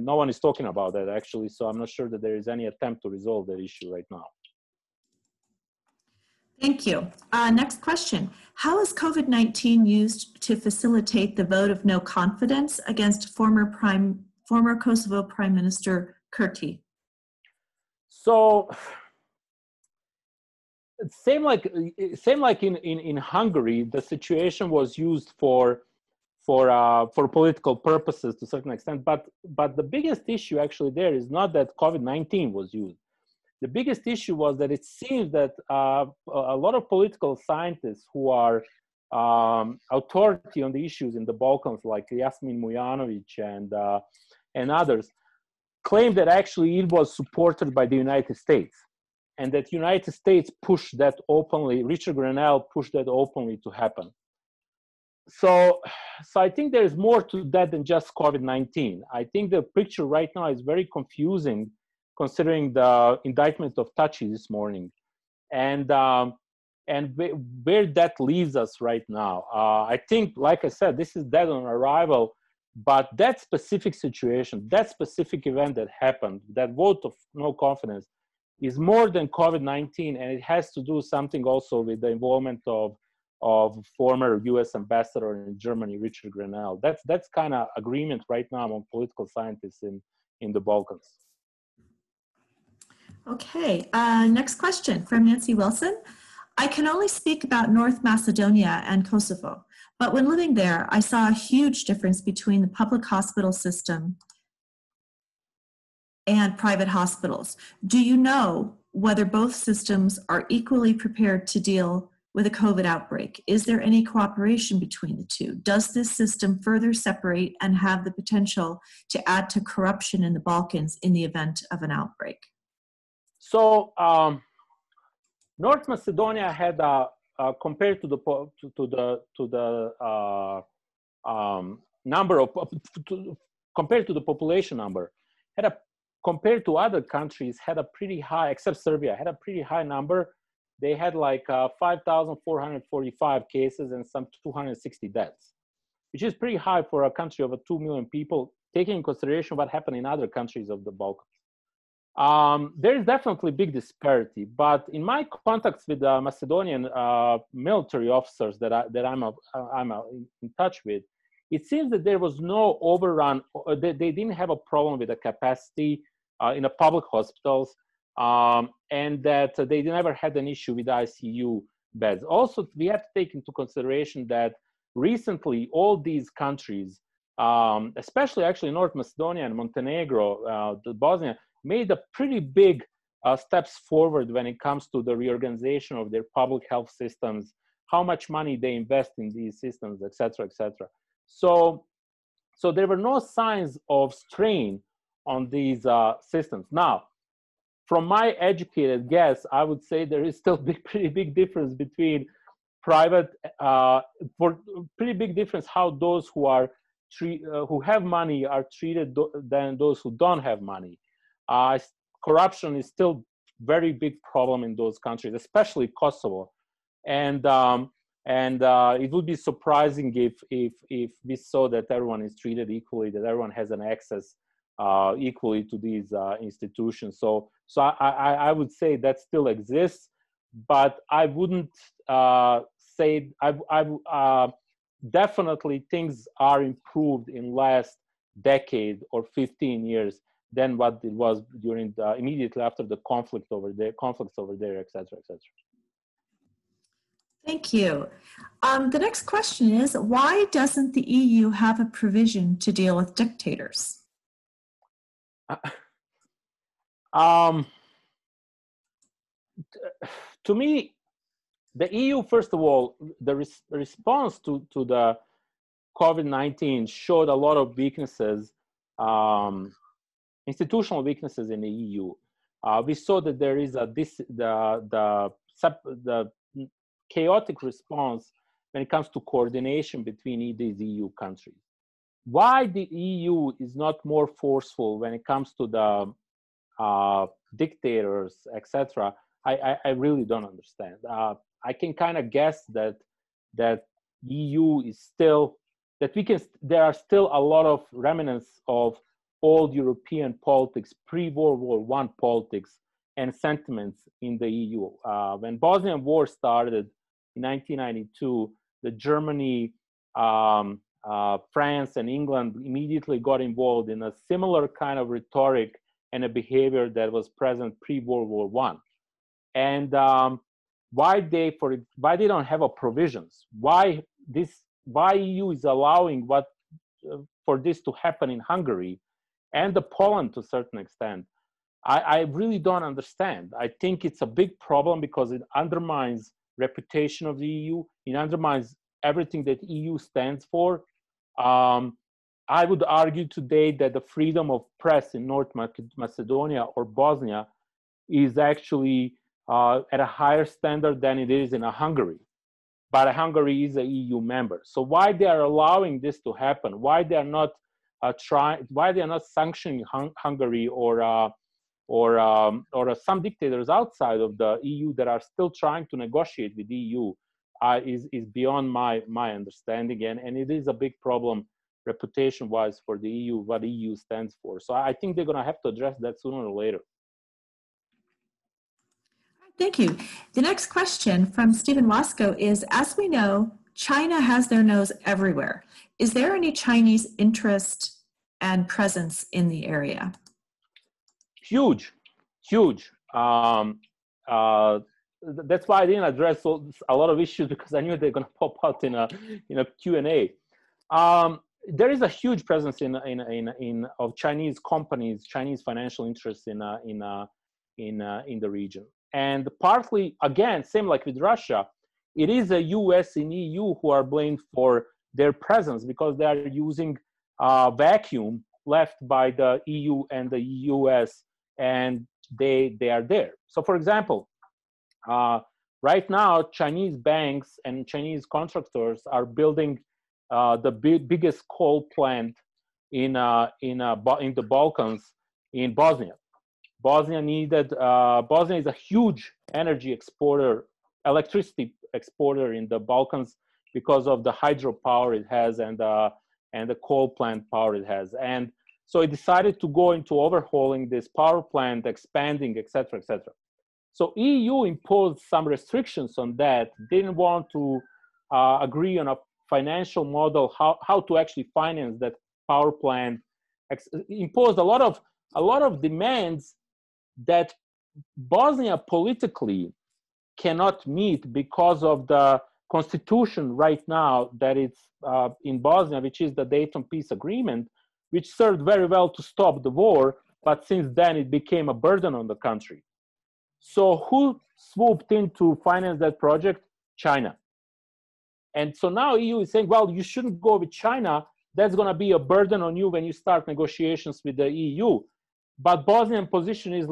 no one is talking about that actually. So I'm not sure that there is any attempt to resolve that issue right now. Thank you. Next question. How is COVID-19 used to facilitate the vote of no confidence against former Kosovo Prime Minister Kurti? So same like in Hungary, the situation was used for political purposes to a certain extent. But the biggest issue actually there is not that COVID-19 was used. The biggest issue was that it seems that a lot of political scientists who are authority on the issues in the Balkans, like Jasmin Mujanovic and others, claimed that actually it was supported by the United States, and that United States pushed that openly. Richard Grenell pushed that openly to happen. So I think there is more to that than just COVID-19. I think the picture right now is very confusing, considering the indictment of Taci this morning, and where that leaves us right now. I think, like I said, this is dead on arrival, but that specific situation, that specific event that happened, that vote of no confidence, is more than COVID-19, and it has to do something also with the involvement of former U.S. ambassador in Germany, Richard Grenell. That's kind of agreement right now among political scientists in the Balkans. Okay, next question from Nancy Wilson. I can only speak about North Macedonia and Kosovo, but when living there, I saw a huge difference between the public hospital system and private hospitals. Do you know whether both systems are equally prepared to deal with a COVID outbreak? Is there any cooperation between the two? Does this system further separate and have the potential to add to corruption in the Balkans in the event of an outbreak? So North Macedonia had compared to the number of compared to the population number, had a compared to other countries had a pretty high, except Serbia, had a pretty high number. They had like 5,445 cases and some 260 deaths, which is pretty high for a country of 2 million people, taking in consideration what happened in other countries of the Balkans. There is definitely big disparity, but in my contacts with the Macedonian military officers that I'm in touch with, it seems that there was no overrun. They didn't have a problem with the capacity in the public hospitals, and that they never had an issue with ICU beds. Also, we have to take into consideration that recently all these countries, especially actually North Macedonia and Montenegro, Bosnia, made a pretty big steps forward when it comes to the reorganization of their public health systems, how much money they invest in these systems, et cetera, et cetera. So there were no signs of strain on these systems. Now, from my educated guess, I would say there is still pretty big difference between private, pretty big difference how those who are who have money are treated than those who don't have money. Corruption is still very big problem in those countries, especially Kosovo, and it would be surprising if we saw that everyone is treated equally, that everyone has an access equally to these institutions. So I would say that still exists, but I wouldn't say definitely things are improved in last decade or 15 years than what it was during immediately after the conflicts over there, et cetera, et cetera. Thank you. The next question is, why doesn't the EU have a provision to deal with dictators? To me, the EU, first of all, the response to the COVID-19 showed a lot of weaknesses, institutional weaknesses in the EU. We saw that there is the chaotic response when it comes to coordination between these EU countries. Why the EU is not more forceful when it comes to the dictators, etc., I really don't understand. I can kind of guess that EU is still, there are still a lot of remnants of old European politics, pre-World War I politics and sentiments in the EU. When Bosnian War started in 1992, the Germany, France and England immediately got involved in a similar kind of rhetoric and a behavior that was present pre-World War I. And why they don't have a provisions? Why EU is allowing for this to happen in Hungary and the Poland to a certain extent? I really don't understand. I think it's a big problem because it undermines reputation of the EU. It undermines everything that EU stands for. I would argue today that the freedom of press in North Macedonia or Bosnia is actually at a higher standard than it is in Hungary. But Hungary is an EU member. So why they are allowing this to happen? Why they are not why they are not sanctioning Hungary or some dictators outside of the EU that are still trying to negotiate with the EU is beyond my understanding, and it is a big problem reputation-wise for the EU, what the EU stands for. So I think they're going to have to address that sooner or later. Thank you. The next question from Stephen Wasco is, as we know, China has their nose everywhere. Is there any Chinese interest and presence in the area? Huge. That's why I didn't address a lot of issues, because I knew they're going to pop out in a Q&A. There is a huge presence of Chinese companies, Chinese financial interests in the region. And partly, again, same like with Russia, it is the US and EU who are blamed for their presence, because they are using vacuum left by the EU and the US, and they are there. So for example, right now, Chinese banks and Chinese contractors are building the biggest coal plant in the Balkans, in Bosnia. Bosnia is a huge energy exporter, electricity exporter in the Balkans, because of the hydropower it has and the coal plant power it has. And so it decided to go into overhauling this power plant, expanding, etc., etc. So EU imposed some restrictions on that. Didn't want to agree on a financial model how to actually finance that power plant. Imposed a lot of demands that Bosnia politically cannot meet, because of the constitution right now that it's in Bosnia, which is the Dayton Peace Agreement, which served very well to stop the war, but since then it became a burden on the country. So who swooped in to finance that project? China. And so now EU is saying, well, you shouldn't go with China. That's going to be a burden on you when you start negotiations with the EU. But Bosnian position is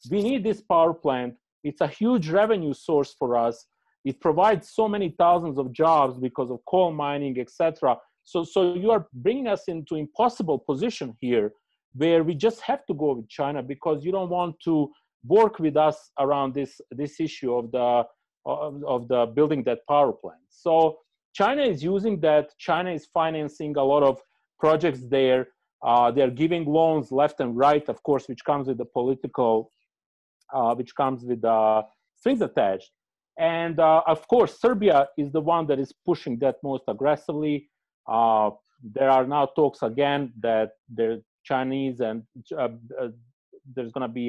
we need this power plant. It's a huge revenue source for us. It provides so many thousands of jobs because of coal mining, etc. So you are bringing us into impossible position here, where we just have to go with China, because you don't want to work with us around this issue of the building that power plant. So China is using that. China is financing a lot of projects there. They're giving loans left and right, of course, which comes with the political, which comes with strings attached. And of course, Serbia is the one that is pushing that most aggressively. There are now talks again that the Chinese and there's going to be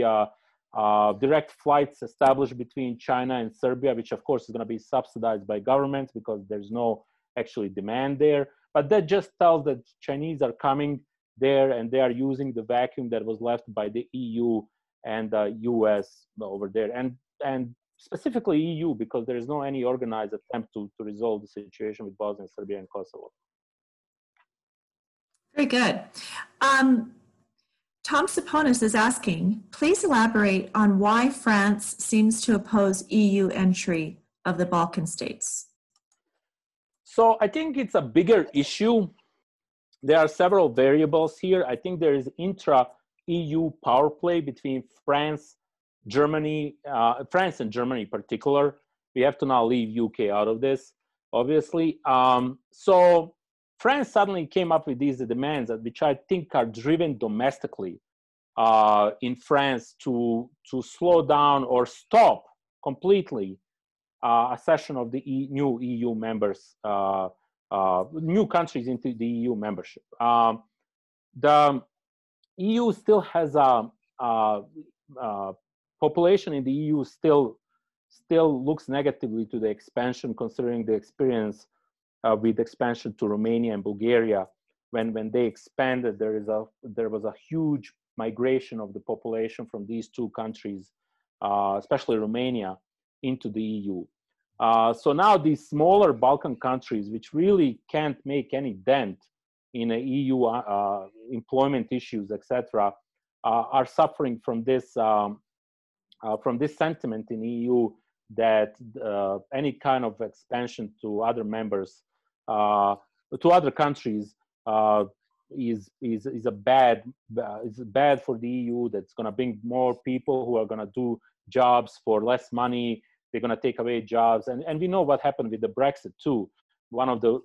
direct flights established between China and Serbia, which of course is going to be subsidized by governments, because there's no actually demand there. But that just tells that Chinese are coming there, and they are using the vacuum that was left by the EU and the US over there, and specifically EU, because there is no any organized attempt to resolve the situation with Bosnia, Serbia, and Kosovo. Very good. Tom Saponis is asking, please elaborate on why France seems to oppose EU entry of the Balkan states. So I think it's a bigger issue. There are several variables here. I think there is intra-EU power play between France, Germany, France and Germany in particular. We have to now leave UK out of this, obviously. So France suddenly came up with these demands, which I think are driven domestically in France to slow down or stop completely accession of the new EU members, new countries into the EU membership. The EU still has a population in the EU still looks negatively to the expansion, considering the experience with expansion to Romania and Bulgaria. When they expanded, there was a huge migration of the population from these two countries, especially Romania, into the EU. So now these smaller Balkan countries, which really can't make any dent in EU employment issues, etc., are suffering from this sentiment in EU that any kind of expansion to other members, to other countries, is bad for the EU. That's going to bring more people who are going to do jobs for less money. They're going to take away jobs, and we know what happened with the Brexit too. One of the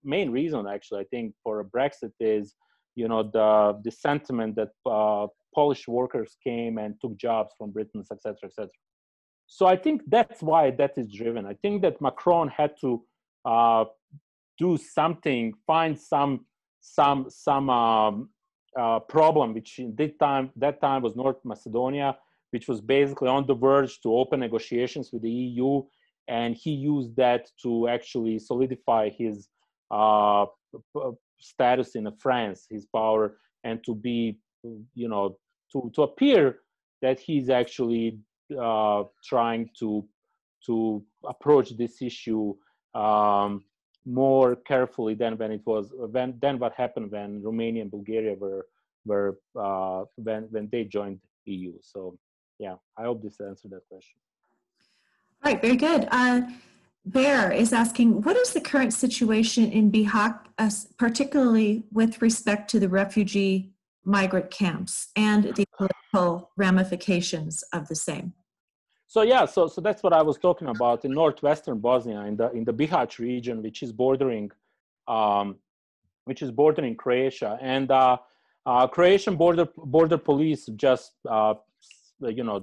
main reason actually, I think, for a Brexit is, you know, the sentiment that Polish workers came and took jobs from Britain, etc., etc. So I think that's why that is driven. I think that Macron had to do something, find some problem, which in that time was North Macedonia, which was basically on the verge to open negotiations with the EU, and he used that to actually solidify his status in France, his power, and to be, you know, to appear that he's actually trying to approach this issue more carefully than what happened when Romania and Bulgaria were when they joined EU. So yeah, I hope this answered that question. All right, very good. Bear is asking, what is the current situation in Bihać, particularly with respect to the refugee migrant camps and the political ramifications of the same? So yeah, so that's what I was talking about in northwestern Bosnia, in the Bihać region, which is bordering Croatia, and Croatian border police just you know,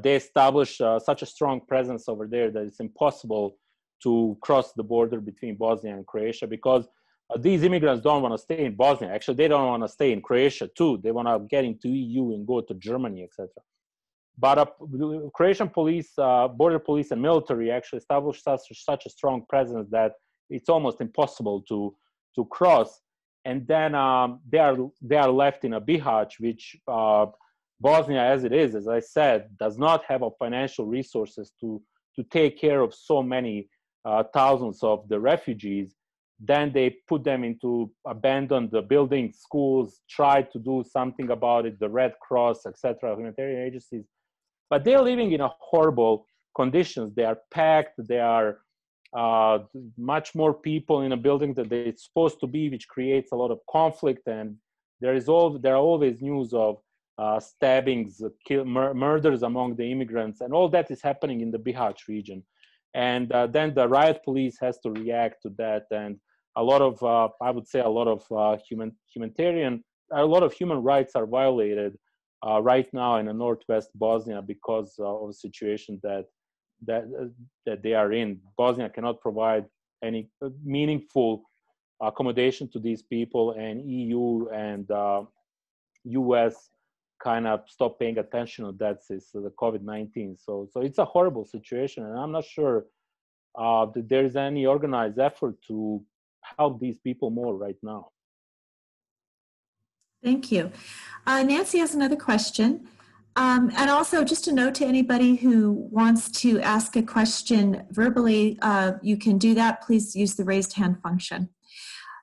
they established such a strong presence over there that it's impossible to cross the border between Bosnia and Croatia, because these immigrants don't want to stay in Bosnia. Actually, they don't want to stay in Croatia too. They want to get into EU and go to Germany, etc. But Croatian police, border police and military actually established such a strong presence that it's almost impossible to cross. And then they are left in a Bihać, which Bosnia, as it is, as I said, does not have a financial resources to take care of so many thousands of the refugees. Then they put them into abandoned buildings, schools, tried to do something about it, the Red Cross, etc., humanitarian agencies. But they're living in a horrible conditions. They are packed. There are much more people in a building than they're supposed to be, which creates a lot of conflict. And there are always news of stabbings, murders among the immigrants, and all that is happening in the Bihać region. And then the riot police has to react to that, and a lot of, I would say, a lot of human rights are violated right now in the northwest Bosnia because of the situation that they are in. Bosnia cannot provide any meaningful accommodation to these people, and EU and US kind of stop paying attention to that since the COVID-19. So it's a horrible situation, and I'm not sure that there's any organized effort to help these people more right now. Thank you. Nancy has another question. And also, just a note to anybody who wants to ask a question verbally, you can do that. Please use the raised hand function.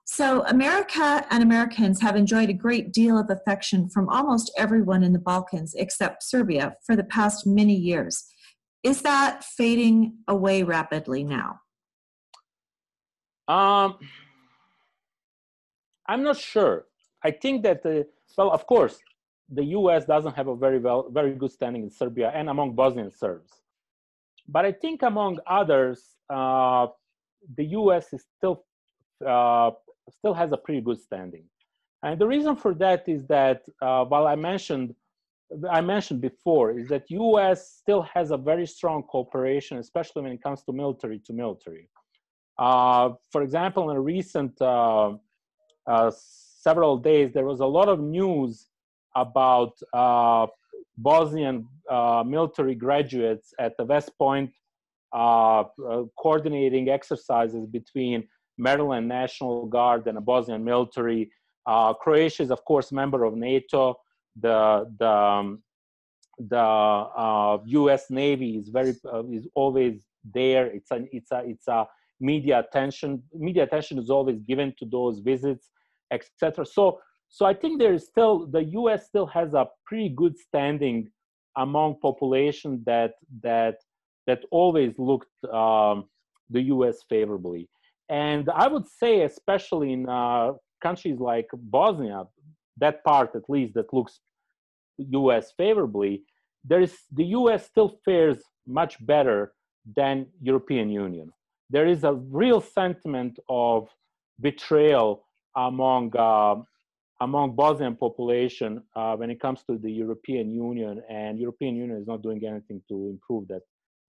So America and Americans have enjoyed a great deal of affection from almost everyone in the Balkans except Serbia for the past many years. Is that fading away rapidly now? I'm not sure. I think that, well, of course, the US doesn't have a very good standing in Serbia and among Bosnian Serbs. But I think among others, the US is still has a pretty good standing. And the reason for that is that, while I mentioned before, is that US still has a very strong cooperation, especially when it comes to military to military. For example, in a recent several days, there was a lot of news about Bosnian military graduates at the West Point coordinating exercises between Maryland National Guard and a Bosnian military. Croatia is, of course, member of NATO. The U.S. Navy is always there. It's a media attention. Media attention is always given to those visits, etc. So I think there is still, the U.S. still has a pretty good standing among population that always looked the U.S. favorably. And I would say, especially in countries like Bosnia, that part at least that looks U.S. favorably, the U.S. still fares much better than European Union. There is a real sentiment of betrayal among Bosnian population when it comes to the European Union, and European Union is not doing anything to improve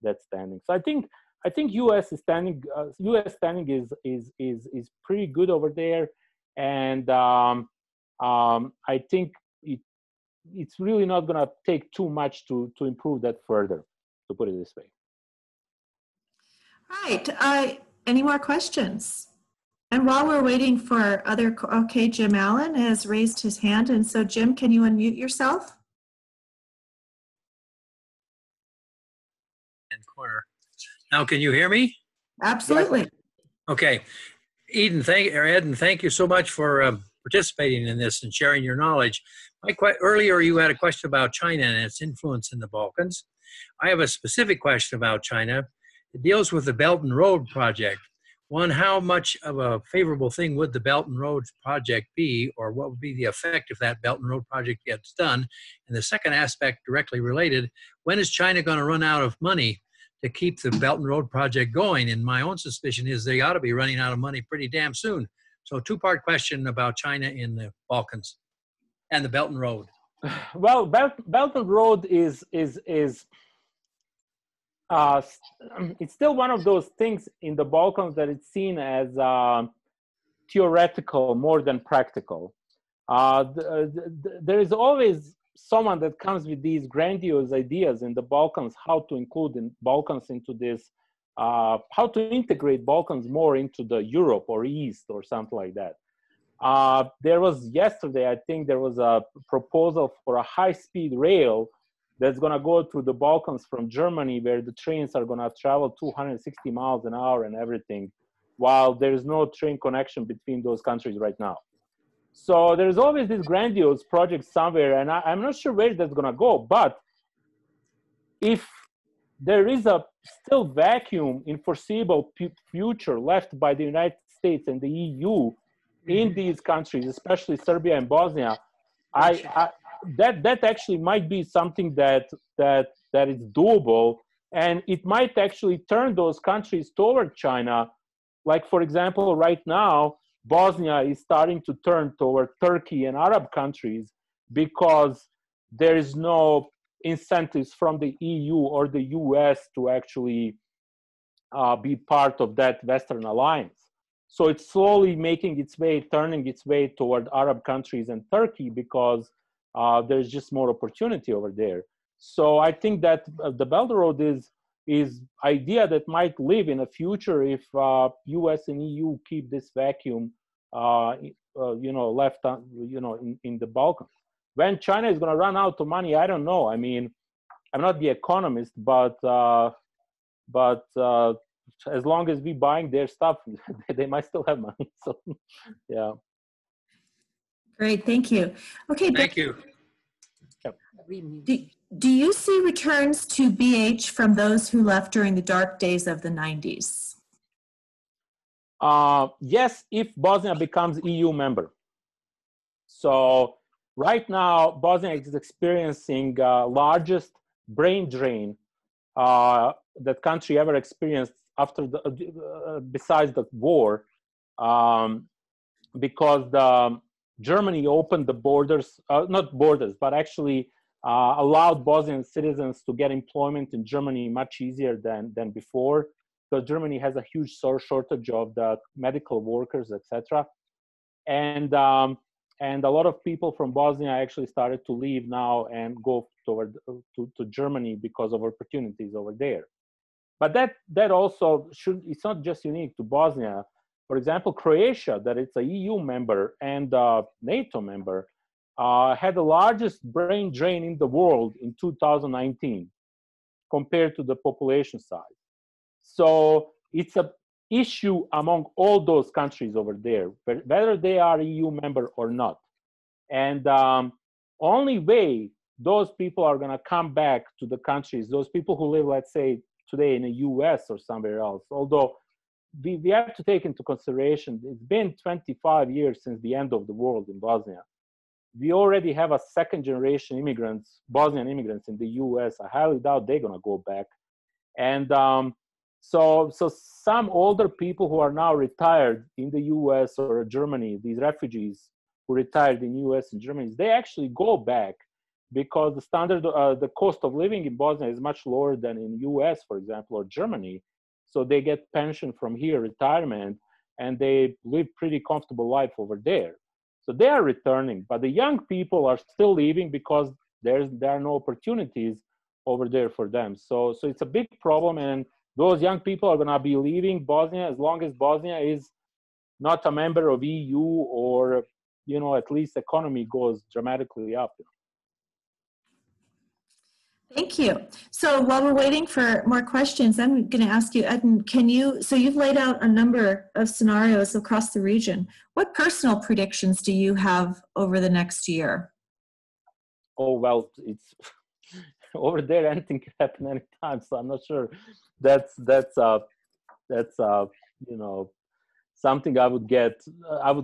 that standing. So I think U.S. standing is pretty good over there, and I think it's really not going to take too much to improve that further, to put it this way. Right. Any more questions? And while we're waiting for okay, Jim Allen has raised his hand. And so Jim, can you unmute yourself? Corner. Now, can you hear me? Absolutely. Okay. Edin, thank you so much for participating in this and sharing your knowledge. Earlier, you had a question about China and its influence in the Balkans. I have a specific question about China. It deals with the Belt and Road project. One, how much of a favorable thing would the Belt and Road project be, or what would be the effect if that Belt and Road project gets done? And the second aspect, directly related, when is China going to run out of money to keep the Belt and Road project going? And my own suspicion is they ought to be running out of money pretty damn soon. So two-part question about China in the Balkans and the Belt and Road. Well, Belt and Road is it's still one of those things in the Balkans that it's seen as theoretical more than practical. There is always someone that comes with these grandiose ideas in the Balkans, how to include in Balkans into this, how to integrate Balkans more into the Europe or East or something like that. There was yesterday, I think there was a proposal for a high-speed rail that's going to go through the Balkans from Germany, where the trains are going to travel 260 miles an hour and everything, while there's no train connection between those countries right now. So there's always this grandiose project somewhere, and I'm not sure where that's going to go. But if there is a still vacuum in foreseeable future left by the United States and the EU in these countries, especially Serbia and Bosnia, that actually might be something that is doable, and it might actually turn those countries toward China. Like, for example, right now, Bosnia is starting to turn toward Turkey and Arab countries because there is no incentives from the EU or the US to actually be part of that Western alliance. So it's slowly turning its way toward Arab countries and Turkey because there's just more opportunity over there. So I think that the Belt and Road is idea that might live in the future if US and EU keep this vacuum, left, in the Balkans. When China is going to run out of money, I don't know. I mean, I'm not the economist, but as long as we buying their stuff, they might still have money. So, yeah. Great, thank you. Okay, thank you. Do you see returns to BH from those who left during the dark days of the 90s? Yes, if Bosnia becomes EU member. So right now, Bosnia is experiencing largest brain drain that country ever experienced after besides the war, because Germany opened the borders, not borders, but actually allowed Bosnian citizens to get employment in Germany much easier than before, because Germany has a huge shortage of the medical workers, etc. And a lot of people from Bosnia actually started to leave now and go toward to Germany because of opportunities over there. But that also it's not just unique to Bosnia. For example, Croatia, that it's a EU member and NATO member, had the largest brain drain in the world in 2019 compared to the population size. So it's a issue among all those countries over there, whether they are EU member or not. And only way those people are going to come back to the countries, those people who live, let's say, today in the US or somewhere else, although we have to take into consideration, it's been 25 years since the end of the world in Bosnia. We already have a second generation immigrants, Bosnian immigrants in the US. I highly doubt they're going to go back. And so some older people who are now retired in the US or Germany, these refugees who retired in US and Germany, they actually go back because the standard, the cost of living in Bosnia is much lower than in US, for example, or Germany. So they get pension from here, retirement, and they live pretty comfortable life over there. So they are returning, but the young people are still leaving because there are no opportunities over there for them. So it's a big problem, and those young people are going to be leaving Bosnia as long as Bosnia is not a member of EU, or at least economy goes dramatically up. Thank you. So while we're waiting for more questions, I'm going to ask you, Edin, so you've laid out a number of scenarios across the region. What personal predictions do you have over the next year? Oh, well, it's over there, anything can happen anytime. So I'm not sure that's something I would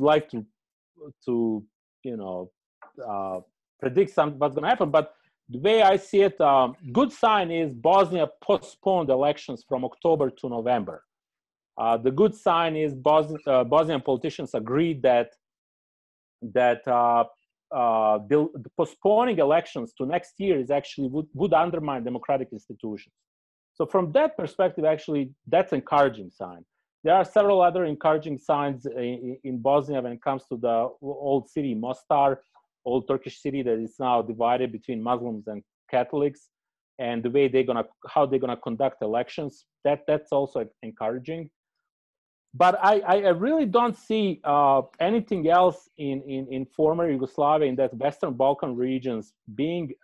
like to predict what's going to happen. But the way I see it, good sign is Bosnia postponed elections from October to November. The good sign is Bosnian politicians agreed that the postponing elections to next year is actually would undermine democratic institutions. So from that perspective, actually, that's an encouraging sign. There are several other encouraging signs in Bosnia when it comes to the old city, Mostar, old Turkish city that is now divided between Muslims and Catholics, and the way how they're gonna conduct elections. That's also encouraging. But I really don't see anything else in former Yugoslavia, in that Western Balkan regions, being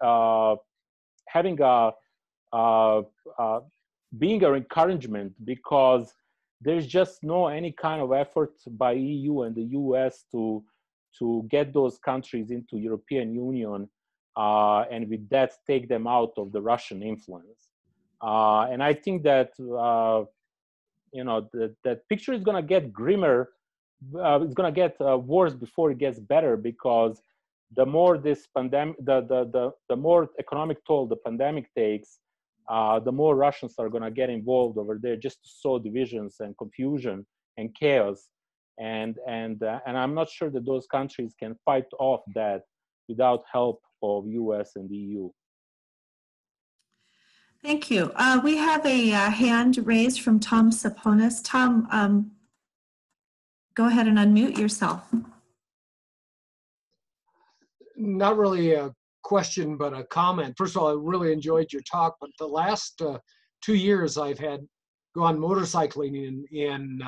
being an encouragement, because there's just no any kind of effort by EU and the US to get those countries into European Union, and with that take them out of the Russian influence. And I think that that picture is going to get grimmer. It's going to get worse before it gets better, because the more this pandemic, the more economic toll the pandemic takes, the more Russians are going to get involved over there, just to sow divisions and confusion and chaos. And I'm not sure that those countries can fight off that without help of US and the EU. Thank you. We have a hand raised from Tom Saponis. Tom, go ahead and unmute yourself. Not really a question, but a comment. First of all, I really enjoyed your talk, but the last 2 years I've gone motorcycling in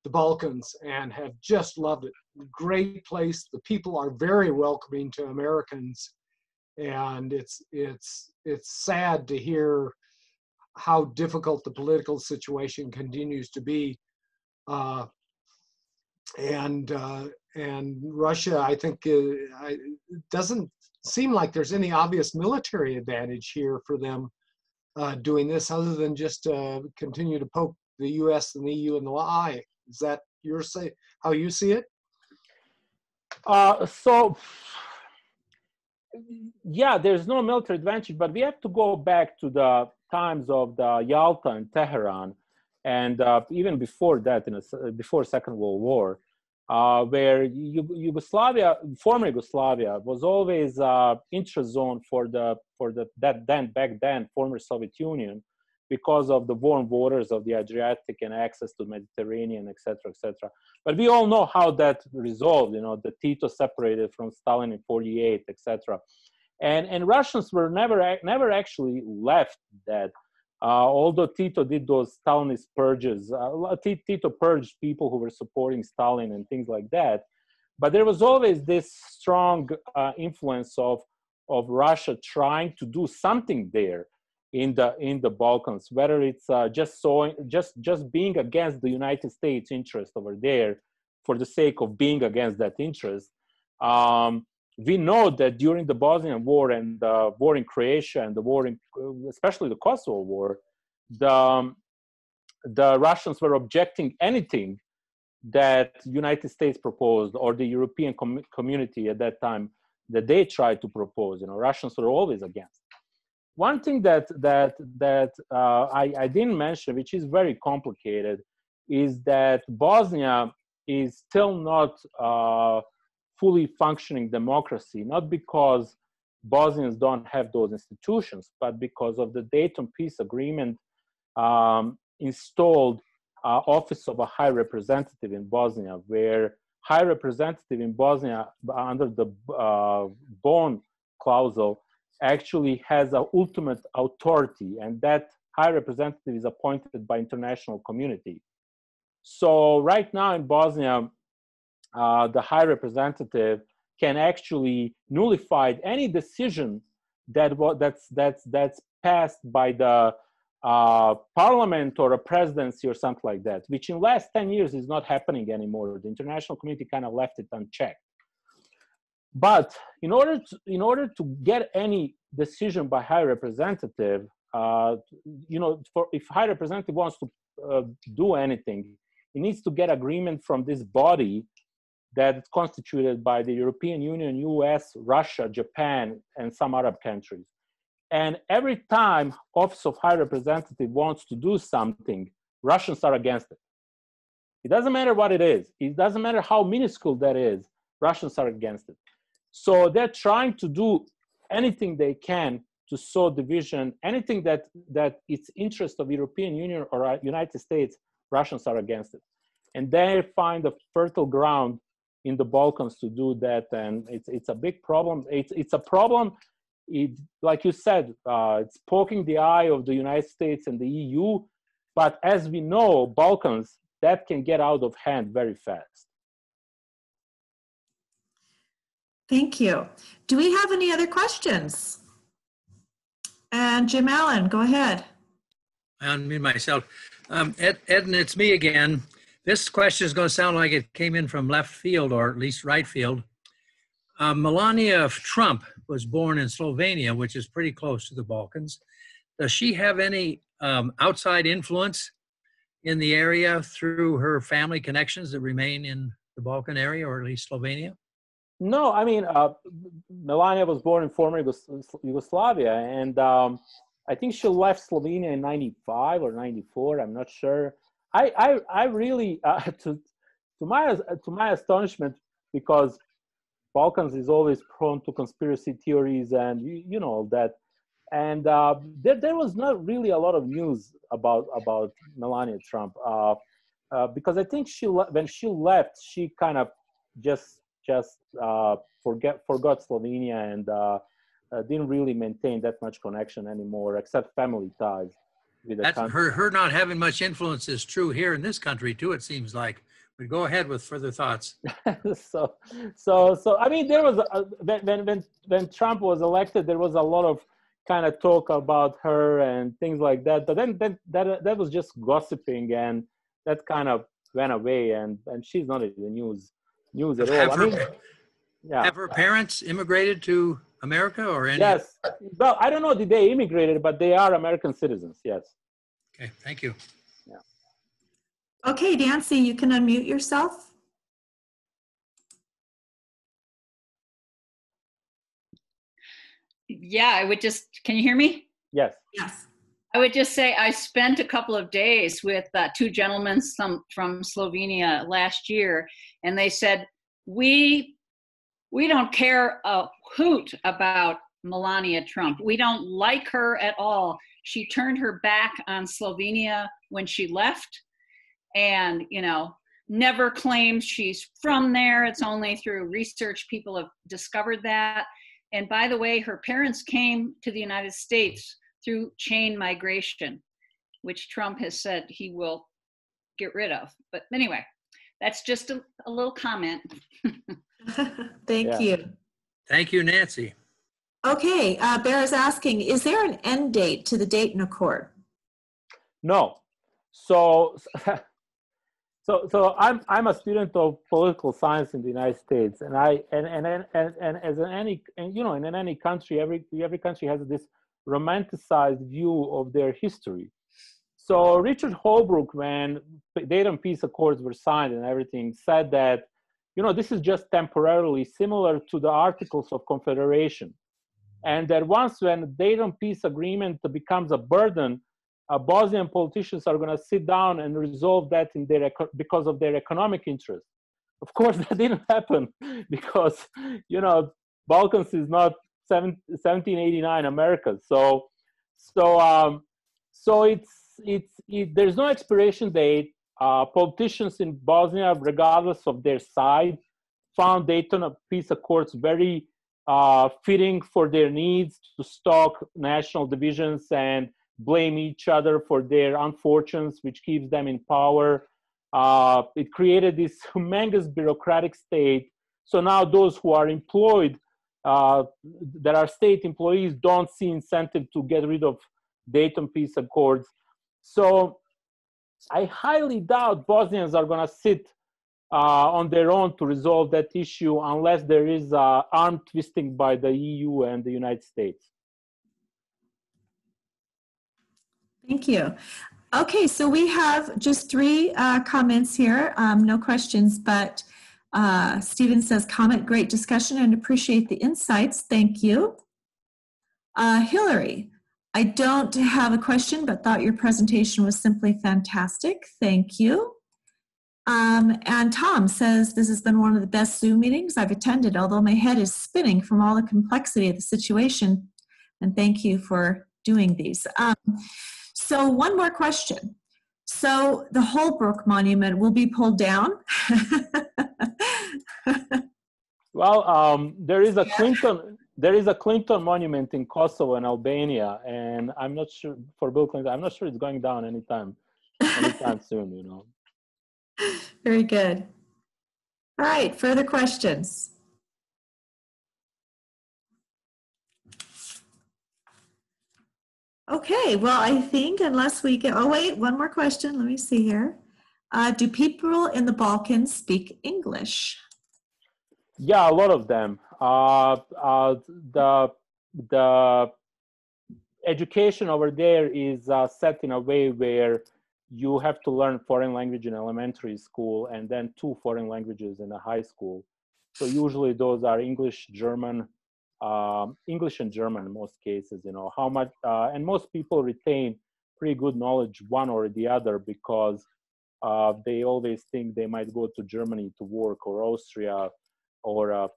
the Balkans and have just loved it. Great place. The people are very welcoming to Americans, and it's sad to hear how difficult the political situation continues to be. And Russia, I think, it doesn't seem like there's any obvious military advantage here for them doing this, other than just continue to poke the US and the EU in the eye. Is that how you see it? So, yeah, there's no military advantage, but we have to go back to the times of the Yalta and Tehran, and even before that, before Second World War, where former Yugoslavia, was always intra-zone for back then former Soviet Union, because of the warm waters of the Adriatic and access to the Mediterranean, etc., etc. But we all know how that resolved. The Tito separated from Stalin in '48, etc. And Russians were never actually left that. Although Tito did those Stalinist purges, Tito purged people who were supporting Stalin and things like that. But there was always this strong influence of Russia trying to do something there. in the Balkans, whether it's just being against the United States interest over there for the sake of being against that interest. We know that during the Bosnian War and the war in Croatia and the war in, especially the Kosovo War, the Russians were objecting anything that United States proposed or the European community at that time that they tried to propose. You know, Russians were always against. One thing that I didn't mention, which is very complicated, is that Bosnia is still not fully functioning democracy, not because Bosnians don't have those institutions, but because of the Dayton Peace Agreement installed Office of a High Representative in Bosnia, where High Representative in Bosnia under the Bonn clause actually has an ultimate authority, and that High Representative is appointed by international community. So right now in Bosnia, the High Representative can actually nullify any decision that's passed by the parliament or a presidency or something like that, which in the last 10 years is not happening anymore. The international community kind of left it unchecked. But in order to get any decision by High Representative, you know, if High Representative wants to do anything, he needs to get agreement from this body that is constituted by the European Union, US, Russia, Japan, and some Arab countries. And every time Office of High Representative wants to do something, Russians are against it. It doesn't matter what it is. It doesn't matter how minuscule that is. Russians are against it. So they're trying to do anything they can to sow division, anything that it's interest of European Union or United States, Russians are against it. And they find a fertile ground in the Balkans to do that. And it's a big problem. It's a problem. Like you said, it's poking the eye of the United States and the EU. But as we know, Balkans, that can get out of hand very fast. Thank you. Do we have any other questions? And Jim Allen, go ahead. I unmute myself. Edin, it's me again. This question is going to sound like it came in from left field, or at least right field. Melania Trump was born in Slovenia, which is pretty close to the Balkans. Does she have any outside influence in the area through her family connections that remain in the Balkan area, or at least Slovenia? No, I mean, Melania was born in former Yugoslavia, and I think she left Slovenia in 95 or 94, I'm not sure. I really, to my astonishment, because Balkans is always prone to conspiracy theories and you know that, and there was not really a lot of news about Melania Trump, because I think when she left, she kind of just forgot Slovenia and didn't really maintain that much connection anymore, except family ties with the country. Her not having much influence is true here in this country too, it seems like. But go ahead with further thoughts. so I mean, there was when Trump was elected, there was a lot of kind of talk about her and things like that. But then that was just gossiping, and that kind of went away. And she's not in the news at all. Have her parents immigrated to America or any? Yes. Well, I don't know did they immigrated, but they are American citizens. Yes. Okay. Thank you. Yeah. Okay, Nancy, you can unmute yourself. Yeah, I would just, can you hear me? Yes. Yes. I would just say I spent a couple of days with two gentlemen from Slovenia last year, and they said, we don't care a hoot about Melania Trump. We don't like her at all. She turned her back on Slovenia when she left, and, you know, never claimed she's from there. It's only through research people have discovered that. And by the way, her parents came to the United States through chain migration, which Trump has said he will get rid of. But anyway, that's just a little comment. Thank you. Thank you, Nancy. Okay, Bear is asking, is there an end date to the Dayton Accord? No. So I'm a student of political science in the United States, and as in any country, every country has this romanticized view of their history. So Richard Holbrooke, when Dayton Peace Accords were signed and everything, said that, this is just temporarily similar to the Articles of Confederation. And that once when the Dayton Peace Agreement becomes a burden, Bosnian politicians are going to sit down and resolve that because of their economic interest. Of course, that didn't happen because, Balkans is not 1789 America. So there's no expiration date. Politicians in Bosnia, regardless of their side, found Dayton Peace Accords very fitting for their needs to stoke national divisions and blame each other for their unfortunes, which keeps them in power. It created this humongous bureaucratic state. So now those who are employed, that are state employees, don't see incentive to get rid of Dayton Peace Accords. So I highly doubt Bosnians are going to sit on their own to resolve that issue unless there is arm twisting by the EU and the United States. Thank you. Okay, so we have just 3 comments here, no questions, but Stephen says, comment, great discussion and appreciate the insights. Thank you. Hillary, I don't have a question, but thought your presentation was simply fantastic. Thank you. And Tom says, this has been one of the best Zoom meetings I've attended, although my head is spinning from all the complexity of the situation. And thank you for doing these. So one more question. So the Holbrooke Monument will be pulled down? Well, there is a Clinton monument in Kosovo and Albania, and I'm not sure for Bill Clinton. I'm not sure it's going down anytime soon. Very good. All right, further questions? Okay, well, I think unless we get, oh wait, one more question. Let me see here. Do people in the Balkans speak English? Yeah, a lot of them. The education over there is set in a way where you have to learn foreign language in elementary school and then 2 foreign languages in a high school. So usually those are English, German, English and German in most cases, how much, and most people retain pretty good knowledge one or the other because they always think they might go to Germany to work or Austria or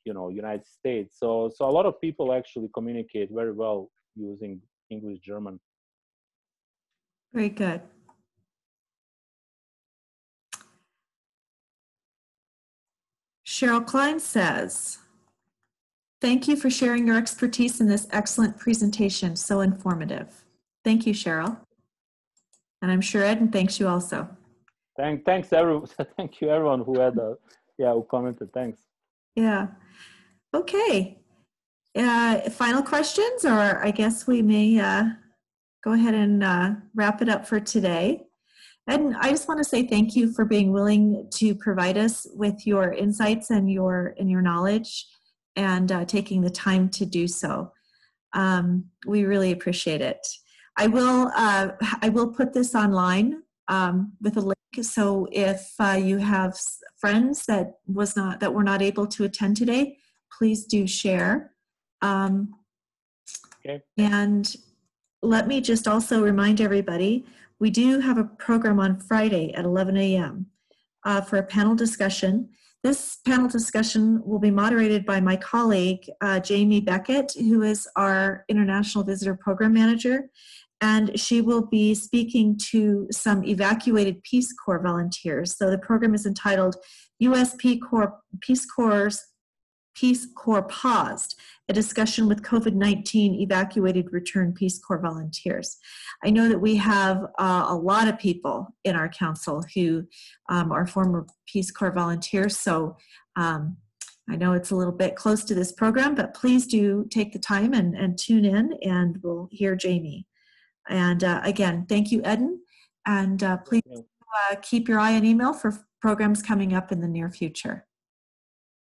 United States. So a lot of people actually communicate very well using English, German. Very good. Cheryl Klein says, thank you for sharing your expertise in this excellent presentation. So informative. Thank you, Cheryl. And I'm sure Edin thanks you also. Thanks everyone. Thank you everyone who had who commented. Thanks. Yeah. Okay. Final questions, or I guess we may go ahead and wrap it up for today. And I just want to say thank you for being willing to provide us with your insights and your knowledge and taking the time to do so. We really appreciate it. I will put this online with a link. So if you have friends that were not able to attend today, please do share. Okay. And let me just also remind everybody, we do have a program on Friday at 11 a.m. For a panel discussion. This panel discussion will be moderated by my colleague, Jamie Beckett, who is our International Visitor Program Manager, and she will be speaking to some evacuated Peace Corps volunteers. So the program is entitled U.S. Peace Corps Paused, a discussion with COVID-19 evacuated return Peace Corps volunteers. I know that we have a lot of people in our council who are former Peace Corps volunteers, so I know it's a little bit close to this program, but please do take the time and tune in, and we'll hear Jamie. And again, thank you, Edin. And please keep your eye on email for programs coming up in the near future.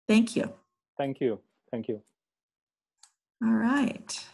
Thank you. Thank you. Thank you. All right.